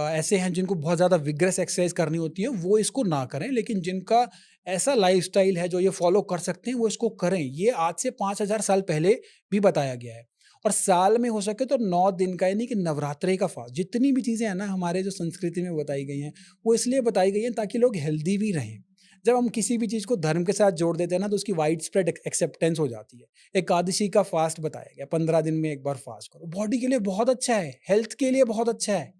ऐसे हैं जिनको बहुत ज़्यादा विगरस एक्सरसाइज़ करनी होती है, वो इसको ना करें। लेकिन जिनका ऐसा लाइफ़स्टाइल है जो ये फ़ॉलो कर सकते हैं, वो इसको करें। ये आज से 5000 साल पहले भी बताया गया है। और साल में हो सके तो 9 दिन का, यानी कि नवरात्रे का फ़ास्ट। जितनी भी चीज़ें हैं ना हमारे जो संस्कृति में बताई गई हैं, वो इसलिए बताई गई हैं ताकि लोग हेल्दी भी रहें। जब हम किसी भी चीज़ को धर्म के साथ जोड़ देते हैं ना, तो उसकी वाइड स्प्रेड एक्सेप्टेंस हो जाती है। एकादशी का फ़ास्ट बताया गया, 15 दिन में 1 बार फ़ास्ट करो। बॉडी के लिए बहुत अच्छा है, हेल्थ के लिए बहुत अच्छा है।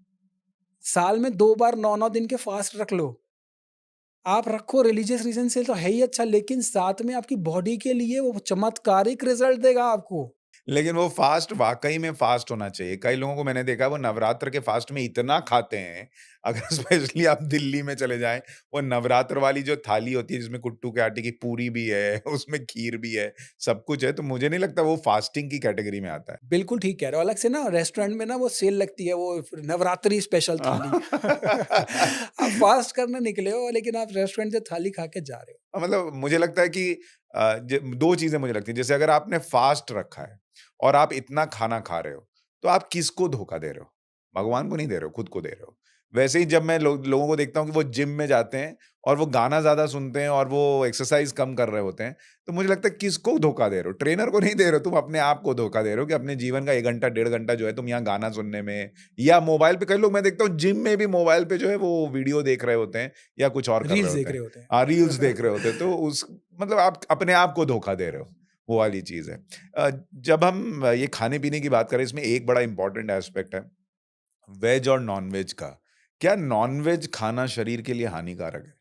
साल में 2 बार 9-9 दिन के फ़ास्ट रख लो। आप रखो रिलीजियस रीज़न से तो है ही अच्छा, लेकिन साथ में आपकी बॉडी के लिए वो चमत्कारिक रिज़ल्ट देगा आपको। लेकिन वो फ़ास्ट वाक़ई में फ़ास्ट होना चाहिए। कई लोगों को मैंने देखा है वो नवरात्र के फ़ास्ट में इतना खाते हैं, अगर स्पेशली आप दिल्ली में चले जाएँ, वो नवरात्र वाली जो थाली होती है जिसमें कुट्टू के आटे की पूरी भी है, उसमें खीर भी है, सब कुछ है, तो मुझे नहीं लगता वो फ़ास्टिंग की कैटेगरी में आता है। बिल्कुल ठीक कह रहे हो। अलग से ना रेस्टोरेंट में ना वो सेल लगती है, वो नवरात्रि स्पेशल थाली। आप फ़ास्ट करने निकले हो, लेकिन आप रेस्टोरेंट से थाली खा के जा रहे हो। मतलब मुझे लगता है कि अ, ज 2 चीज़ें मुझे लगती हैं, जैसे अगर आपने फ़ास्ट रखा है और आप इतना खाना खा रहे हो, तो आप किसको धोखा दे रहे हो? भगवान को नहीं दे रहे हो, खुद को दे रहे हो। वैसे ही जब मैं लोगों को देखता हूँ कि वो जिम में जाते हैं और वो गाना ज़्यादा सुनते हैं और वो एक्सरसाइज़ कम कर रहे होते हैं, तो मुझे लगता है किसको धोखा दे रहे हो? ट्रेनर को नहीं दे रहे हो, तुम अपने आप को धोखा दे रहे हो कि अपने जीवन का 1 घंटा, 1.5 घंटा जो है तुम यहाँ गाना सुनने में या मोबाइल पे, कई लोग मैं देखता हूँ जिम में भी मोबाइल पे जो है वो वीडियो देख रहे होते हैं या कुछ और कर रहे रील्स देख होते रहे हैं। होते हैं। रील्स देख रहे होते हैं, तो उस मतलब आप अपने आप को धोखा दे रहे हो, वो वाली चीज़ है। जब हम ये खाने-पीने की बात करें, इसमें एक बड़ा इम्पोर्टेंट एस्पेक्ट है, वेज और नॉन-वेज का। क्या नॉन-वेज खाना शरीर के लिए हानिकारक है?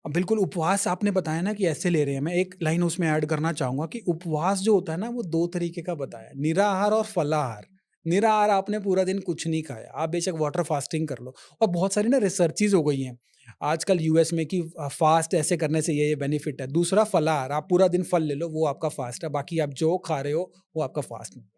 बिल्कुल, उपवास आपने बताया ना कि ऐसे ले रहे हैं, मैं एक लाइन उसमें ऐड करना चाहूँगा कि उपवास जो होता है ना, वो 2 तरीके का बताया, निराहार और फलाहार। निराहार आपने पूरा दिन कुछ नहीं खाया, आप बेशक वाटर फास्टिंग कर लो, और बहुत सारी ना रिसर्चेज़ हो गई हैं आजकल यूएस में कि फास्ट ऐसे करने से ये बेनिफिट है। दूसरा फलाहार, आप पूरा दिन फल ले लो, वो आपका फास्ट है, बाकी आप जो खा रहे हो, वो आपका फास्ट नहीं है।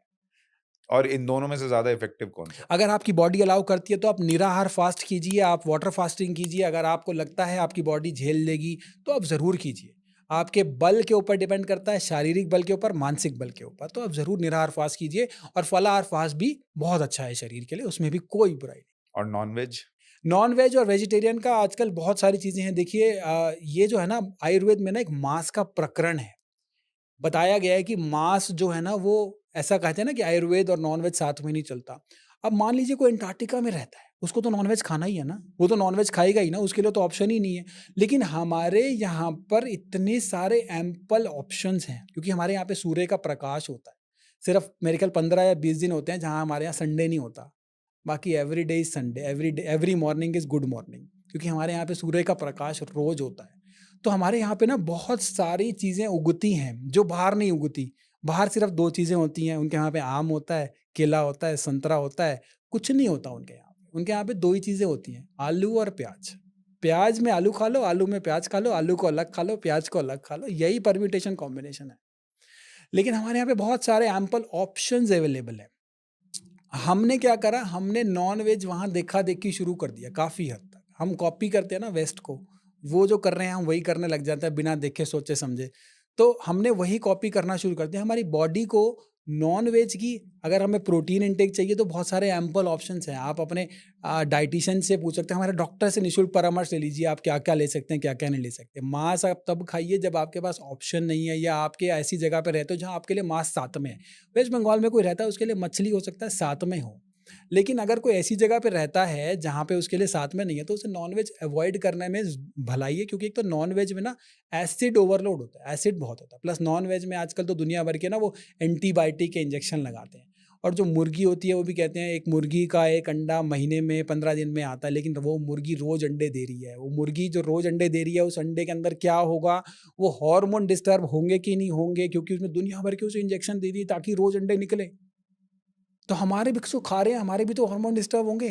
और इन दोनों में से ज़्यादा इफ़ेक्टिव कौन-सा है? अगर आपकी बॉडी अलाउ करती है तो आप निराहार फास्ट कीजिए, आप वाटर फास्टिंग कीजिए। अगर आपको लगता है आपकी बॉडी झेल लेगी, तो आप ज़रूर कीजिए। आपके बल के ऊपर डिपेंड करता है, शारीरिक बल के ऊपर, मानसिक बल के ऊपर। तो आप ज़रूर निराहार फास्ट कीजिए, और फलाहार फास्ट भी बहुत अच्छा है शरीर के लिए, उसमें भी कोई बुराई नहीं। और नॉन-वेज? नॉन-वेज और वेजिटेरियन का आजकल बहुत सारी चीज़ें हैं। देखिए ये जो है ना, आयुर्वेद में ना एक मांस का प्रकरण है। बताया गया है कि मांस जो है ना, वो ऐसा कहते हैं ना कि आयुर्वेद और नॉनवेज साथ में नहीं चलता। अब मान लीजिए कोई अंटार्कटिका में रहता है, उसको तो नॉनवेज खाना ही है ना, वो तो नॉनवेज खाएगा ही ना, उसके लिए तो ऑप्शन ही नहीं है। लेकिन हमारे यहाँ पर इतने सारे एम्पल ऑप्शंस हैं, क्योंकि हमारे यहाँ पे सूर्य का प्रकाश होता है। सिर्फ मेरे ख्याल 15 या 20 दिन होते हैं जहाँ हमारे यहाँ संडे नहीं होता। बाकी every day is Sunday, every morning is good morning, क्योंकि हमारे यहाँ पे सूर्य का प्रकाश रोज़ होता है। तो हमारे यहाँ पे ना बहुत सारी चीज़ें उगती हैं, जो बाहर नहीं उगती। बाहर सिर्फ़ 2 चीज़ें होती हैं, उनके यहाँ पे आम होता है, केला होता है, संतरा होता है, कुछ नहीं होता उनके यहाँ पे। उनके यहाँ पे 2 ही चीज़ें होती हैं, आलू और प्याज़। प्याज़ में आलू खा लो, आलू में प्याज़ खा लो, आलू को अलग खा लो, प्याज़ को अलग खा लो, यही परम्यूटेशन कॉम्बिनेशन है। लेकिन हमारे यहाँ पे बहुत सारे एम्पल ऑप्शंस अवेलेबल हैं। हमने क्या करा, हमने नॉन-वेज वहाँ देखा-देखी शुरू कर दिया काफ़ी हद तक। हम कॉपी करते हैं ना वेस्ट को, वो जो कर रहे हैं हम वही करने लग जाते हैं बिना देखे सोचे-समझे। तो हमने वही कॉपी करना शुरू कर दिया। हमारी बॉडी को नॉन-वेज की, अगर हमें प्रोटीन इनटेक चाहिए तो बहुत सारे एम्पल ऑप्शंस हैं। आप अपने डायटीशियन से पूछ सकते हैं, हमारे डॉक्टर से निःशुल्क परामर्श ले लीजिए, आप क्या-क्या ले सकते हैं, क्या-क्या नहीं ले सकते। मांस आप तब खाइए जब आपके पास ऑप्शन नहीं है, या आपके ऐसी जगह पे रहते हो जहाँ आपके लिए मांस साथ में है। वेस्ट बंगाल में कोई रहता है, उसके लिए मछली हो सकता है साथ में हो। लेकिन अगर कोई ऐसी जगह पे रहता है जहाँ पे उसके लिए साथ में नहीं है, तो उसे नॉन-वेज अवॉइड करने में भलाई है, क्योंकि एक तो नॉन-वेज में ना एसिड ओवरलोड होता है, एसिड बहुत होता है। प्लस नॉन-वेज में आजकल तो दुनिया भर के ना वो एंटीबायोटिक के इंजेक्शन लगाते हैं। और जो मुर्गी होती है, वो भी कहते हैं एक मुर्गी का 1 अंडा महीने में 15 दिन में आता है, लेकिन वो मुर्गी रोज़ अंडे दे रही है। वो मुर्गी जो रोज़ अंडे दे रही है, उस अंडे के अंदर क्या होगा, वो हार्मोन डिस्टर्ब होंगे कि नहीं होंगे, क्योंकि उसने दुनिया भर के उसे इंजेक्शन दे दिए ताकि रोज़ अंडे निकले। तो हमारे भी तो खा रहे हैं, हमारे भी तो हार्मोन डिस्टर्ब होंगे।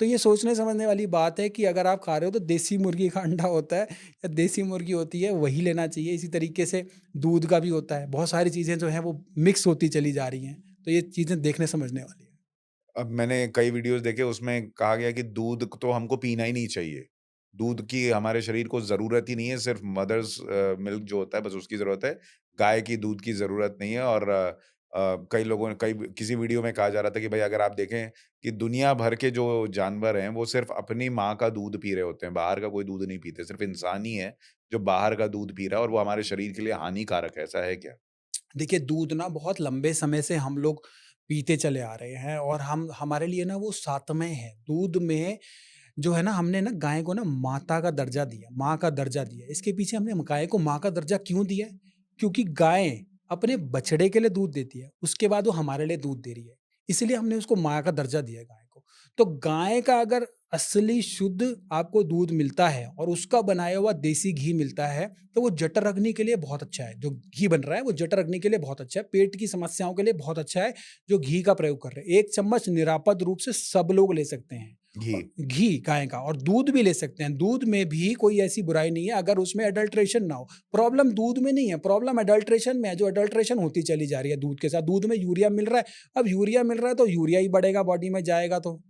तो ये सोचने समझने वाली बात है कि अगर आप खा रहे हो तो देसी मुर्गी का अंडा होता है या देसी मुर्गी होती है, वही लेना चाहिए। इसी तरीके से दूध का भी होता है। बहुत सारी चीज़ें जो हैं वो मिक्स होती चली जा रही हैं। तो ये चीज़ें देखने समझने वाली हैं। अब मैंने कई वीडियोज़ देखे, उसमें कहा गया कि दूध तो हमको पीना ही नहीं चाहिए। दूध की हमारे शरीर को ज़रूरत ही नहीं है, सिर्फ़ मदर्स मिल्क जो होता है बस उसकी ज़रूरत है। गाय की दूध की ज़रूरत नहीं है और कई लोगों ने कई किसी वीडियो में कहा जा रहा था कि भाई अगर आप देखें कि दुनिया भर के जो जानवर हैं, वो सिर्फ़ अपनी माँ का दूध पी रहे होते हैं, बाहर का कोई दूध नहीं पीते। सिर्फ़ इंसान ही है जो बाहर का दूध पी रहा है और वो हमारे शरीर के लिए हानिकारक है, ऐसा है क्या? देखिए, दूध ना बहुत लंबे समय से हम लोग पीते चले आ रहे हैं और हम हमारे लिए ना वो सातवें है। दूध में जो है ना, हमने ना गाय को ना माता का दर्जा दिया, माँ का दर्जा दिया। इसके पीछे हमने गाय को माँ का दर्जा क्यों दिया है? क्योंकि गाय अपने बछड़े के लिए दूध देती है, उसके बाद वो हमारे लिए दूध दे रही है। इसलिए हमने उसको माँ का दर्जा दिया है गाय को। तो गाय का अगर असली शुद्ध आपको दूध मिलता है और उसका बनाया हुआ देसी घी मिलता है, तो वो जठर अग्नि के लिए बहुत अच्छा है। जो घी बन रहा है वो जठर अग्नि के लिए बहुत अच्छा है, पेट की समस्याओं के लिए बहुत अच्छा है, जो घी का प्रयोग कर रहे हैं। 1 चम्मच निरापद रूप से सब लोग ले सकते हैं। घी। घी गाय का, और दूध भी ले सकते हैं। दूध में भी कोई ऐसी बुराई नहीं है अगर उसमें अडल्ट्रेशन ना हो। प्रॉब्लम दूध में नहीं है, प्रॉब्लम अडल्ट्रेशन में है, जो अडल्ट्रेशन होती चली जा रही है दूध के साथ। दूध में यूरिया मिल रहा है, अब यूरिया मिल रहा है तो यूरिया ही बढ़ेगा, बॉडी में जाएगा तो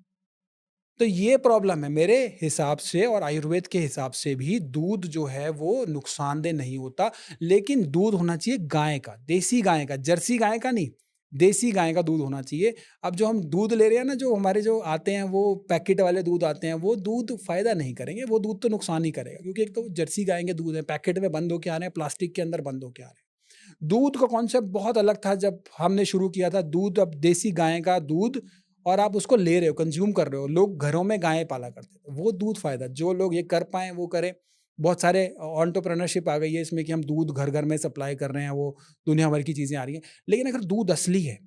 ये प्रॉब्लम है। मेरे हिसाब से और आयुर्वेद के हिसाब से भी दूध जो है वो नुकसानदेह नहीं होता, लेकिन दूध होना चाहिए गाय का, देसी गाय का, जर्सी गाय का नहीं, देसी गाय का दूध होना चाहिए। अब जो हम दूध ले रहे हैं ना, जो हमारे जो आते हैं वो पैकेट वाले दूध आते हैं, वो दूध फ़ायदा नहीं करेंगे, वो दूध तो नुकसान ही करेगा, क्योंकि एक तो जर्सी गाय के दूध है, पैकेट में बंद होके आ रहे हैं, प्लास्टिक के अंदर बंद होके आ रहे हैं। दूध का कॉन्सेप्ट बहुत अलग था जब हमने शुरू किया था। दूध, अब देसी गाय का दूध, और आप उसको ले रहे हो, कंज्यूम कर रहे हो। लोग घरों में गायें पाला करते थे, वो दूध फ़ायदा, जो लोग ये कर पाएँ वो करें। बहुत सारे एंटरप्रेन्योरशिप आ गई है इसमें कि हम दूध घर-घर में सप्लाई कर रहे हैं, वो दुनिया भर की चीज़ें आ रही हैं। लेकिन अगर दूध असली है,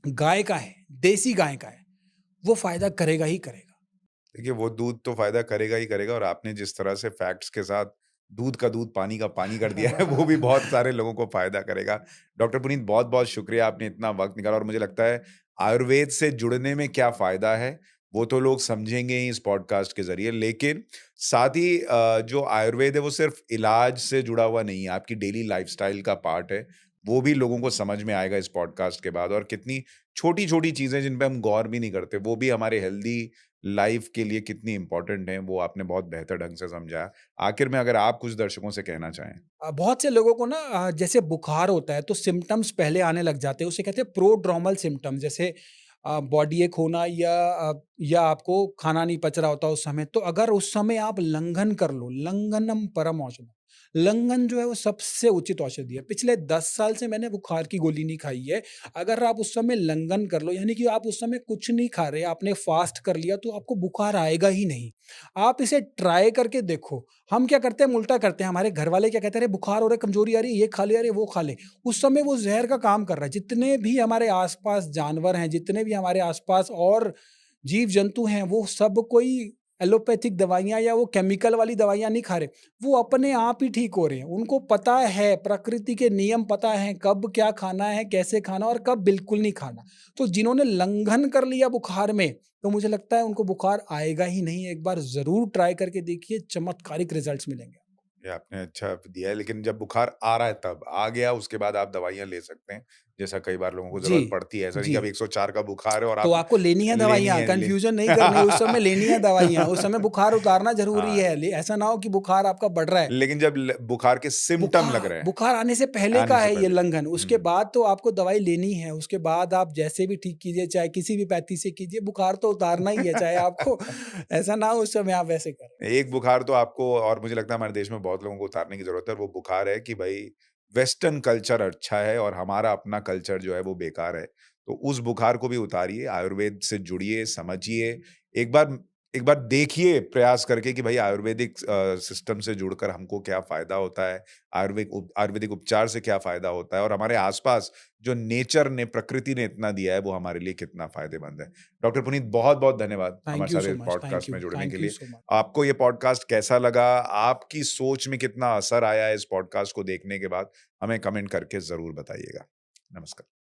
गाय का है, देसी गाय का है, वो फ़ायदा करेगा ही करेगा। देखिए, वो दूध तो फ़ायदा करेगा ही करेगा और आपने जिस तरह से फैक्ट्स के साथ दूध का दूध, पानी का पानी कर दिया है, वो भी बहुत सारे लोगों को फ़ायदा करेगा। डॉक्टर पुनीत बहुत-बहुत शुक्रिया, आपने इतना वक़्त निकाला और मुझे लगता है आयुर्वेद से जुड़ने में क्या फ़ायदा है, वो तो लोग समझेंगे ही इस पॉडकास्ट के ज़रिए। लेकिन साथ ही जो आयुर्वेद है, वो सिर्फ़ इलाज से जुड़ा हुआ नहीं है, आपकी डेली लाइफ़स्टाइल का पार्ट है। वो भी लोगों को समझ में आएगा इस पॉडकास्ट के बाद और कितनी छोटी-छोटी चीज़ें जिन पे हम गौर भी नहीं करते, वो भी हमारे हेल्दी लाइफ के लिए कितनी इम्पोर्टेंट है, वो आपने बहुत बेहतर ढंग से समझाया। आखिर में अगर आप कुछ दर्शकों से कहना चाहें? बहुत से लोगों को ना जैसे बुखार होता है तो सिम्पटम्स पहले आने लग जाते हैं, उसे कहते हैं प्रोड्रोमल सिम्पटम। जैसे बॉडी एक होना, या आपको खाना नहीं पच रहा होता उस समय। तो अगर उस समय आप लंघन कर लो, लंघनम परम औषधम, लंघन जो है वो सबसे उचित औषधि है। पिछले 10 साल से मैंने बुखार की गोली नहीं खाई है। अगर आप उस समय लंघन कर लो, यानी कि आप उस समय कुछ नहीं खा रहे, आपने फास्ट कर लिया, तो आपको बुखार आएगा ही नहीं। आप इसे ट्राई करके देखो। हम क्या करते हैं, हम उल्टा करते हैं। हमारे घर वाले क्या कहते हैं, अरे बुखार हो रहा है, कमजोरी आ रही है, ये खा ले, अरे वो खा ले। उस समय वो ज़हर का काम कर रहा है। जितने भी हमारे आस-पास जानवर हैं, जितने भी हमारे आस-पास और जीव-जंतु हैं, वो सब कोई एलोपैथिक दवाइयाँ या वो केमिकल वाली दवाइयाँ नहीं खा रहे। वो अपने आप ही ठीक हो रहे हैं। उनको पता है, प्रकृति के नियम पता हैं, कब क्या खाना है, कैसे खाना और कब बिल्कुल नहीं खाना। तो जिन्होंने लंघन कर लिया बुखार में, तो मुझे लगता है उनको बुखार आएगा ही नहीं। एक बार ज़रूर ट्राई करके देखिए, चमत्कारिक रिज़ल्ट्स मिलेंगे। ये आपने अच्छा दिया है, लेकिन जब बुखार आ रहा है तब, आ गया उसके बाद आप दवाइयाँ ले सकते हैं, जैसा कई बार लोगों को जी, ज़रूरत पड़ती है। ऐसा नहीं कि जी। अब 104 का बुखार है और तो आप आपको लेनी है लेनी दवाइयाँ, है ले कन्फ्यूज़न नहीं करनी, उस समय लेनी है दवाइयाँ, उस समय बुखार उतारना ज़रूरी हाँ, है। ऐसा ना हो कि बुखार आपका बढ़ रहा है। लेकिन जब बुखार के सिम्पटम लग बुखार रहे हैं, बुखार आने से पहले आने का से है ये पहले। लंघन, उसके हुँ। बाद तो आपको दवाई लेनी है, उसके बाद आप जैसे भी ठीक कीजिए, चाहे किसी भी पैथी से कीजिए, बुखार तो उतारना ही है, चाहे आपको ऐसा ना हो उस समय आप वैसे करें। एक बुखार तो आपको और मुझे लगता है हमारे देश में बहुत लोगों को उतारने की ज़रूरत है और वो बुखार है कि भई वेस्टर्न कल्चर अच्छा है और हमारा अपना कल्चर जो है वो बेकार है। तो उस बुखार को भी उतारिए, आयुर्वेद से जुड़िए, समझिए, एक बार एक बार देखिए प्रयास करके कि भई आयुर्वेदिक सिस्टम से जुड़कर हमको क्या फ़ायदा होता है, आयुर्वेदिक उपचार से क्या फ़ायदा होता है और हमारे आस-पास जो नेचर ने, प्रकृति ने इतना दिया है, वो हमारे लिए कितना फ़ायदेमंद है। डॉक्टर पुनीत बहुत-बहुत धन्यवाद थैंक हमारे यू साथ सो इस मच, पॉडकास्ट में जुड़ने के थैंक यू लिए। So much. आपको ये पॉडकास्ट कैसा लगा? आपकी सोच में कितना असर आया इस पॉडकास्ट को देखने के बाद? हमें कमेंट करके ज़रूर बताइएगा। नमस्कार।